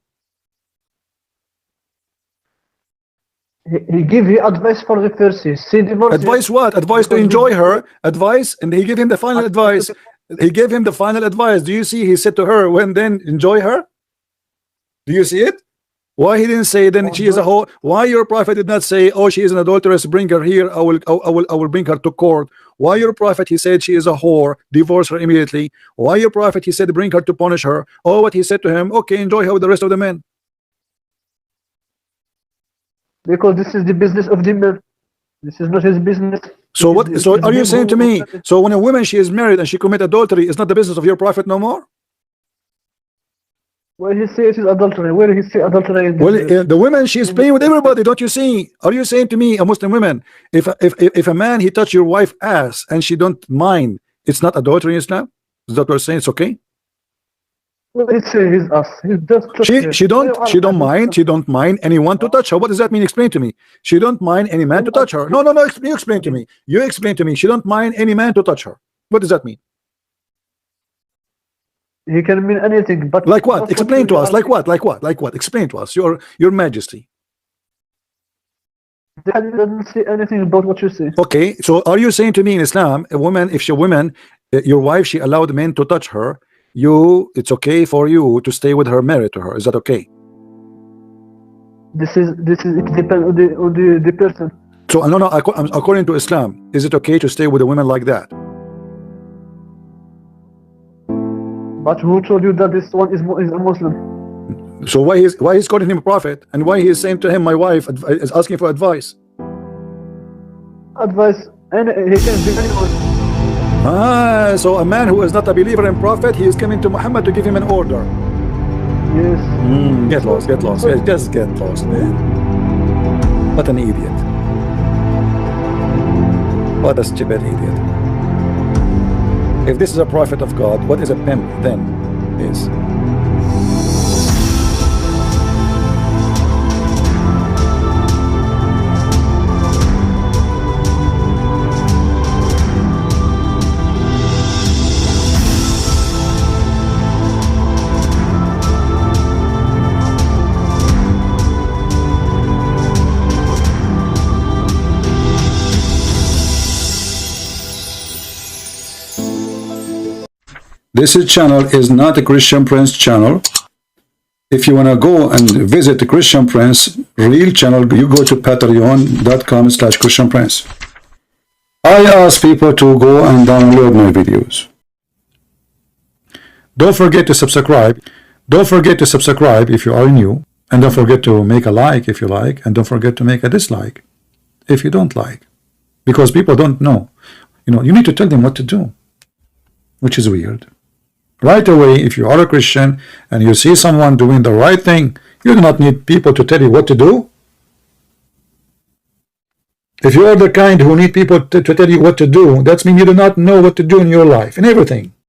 he give you advice for the first. See divorce. Advice what? Advice to enjoy her. Advice, and he gave him the final advice. He gave him the final advice. Do you see? He said to her, when then enjoy her. Do you see it? Why he didn't say then she is a whore? Why your prophet did not say, oh, she is an adulteress, bring her here, I will bring her to court? Why your prophet, he said she is a whore, divorce her immediately? Why your prophet, he said bring her to punish her? Oh, what he said to him, okay, enjoy her with the rest of the men. Because this is the business of the man. This is not his business. So what? So are you saying to me, so when a woman, she is married and she commit adultery, it's not the business of your prophet no more? Where he say it is adultery? Where he say adultery? In Well, the woman, she is playing with everybody, don't you see? Are you saying to me, a Muslim woman, if a man, he touch your wife ass and she don't mind, it's not adultery in Islam? Is that what you're saying? It's okay? Well, he say his us. He's just She don't mind anyone to touch her. What does that mean? Explain to me. She don't mind any man to touch her. No, you explain to me. You explain to me. She don't mind any man to touch her. What does that mean? He can mean anything, but Like what? Explain to us. Like what? Explain to us. Your Majesty. The hadith doesn't say anything about what you say. Okay, so are you saying to me in Islam, a woman, if she your wife, she allowed men to touch her, it's okay for you to stay with her, married to her? Is that okay? This is it depends on the person. So no, according to Islam, is it okay to stay with a woman like that? But who told you that this one is a Muslim? So why he's calling him a prophet, and why he is saying to him, my wife is asking for advice? Advice, and he can be anyone. So a man who is not a believer in prophet, he is coming to Muhammad to give him an order. Yes. Get lost. Yeah, just get lost, man. What an idiot. What a stupid idiot. If this is a prophet of God, what is a pimp then is? This channel is not a Christian Prince channel. If you want to go and visit the Christian Prince real channel, you go to patreon.com/Christian Prince. I ask people to go and download my videos. Don't forget to subscribe. Don't forget to subscribe if you are new. And don't forget to make a like if you like. And don't forget to make a dislike if you don't like. Because people don't know. You need to tell them what to do, which is weird. Right away, if you are a Christian and you see someone doing the right thing, you do not need people to tell you what to do. If you are the kind who need people to tell you what to do, that means you do not know what to do in your life, in everything.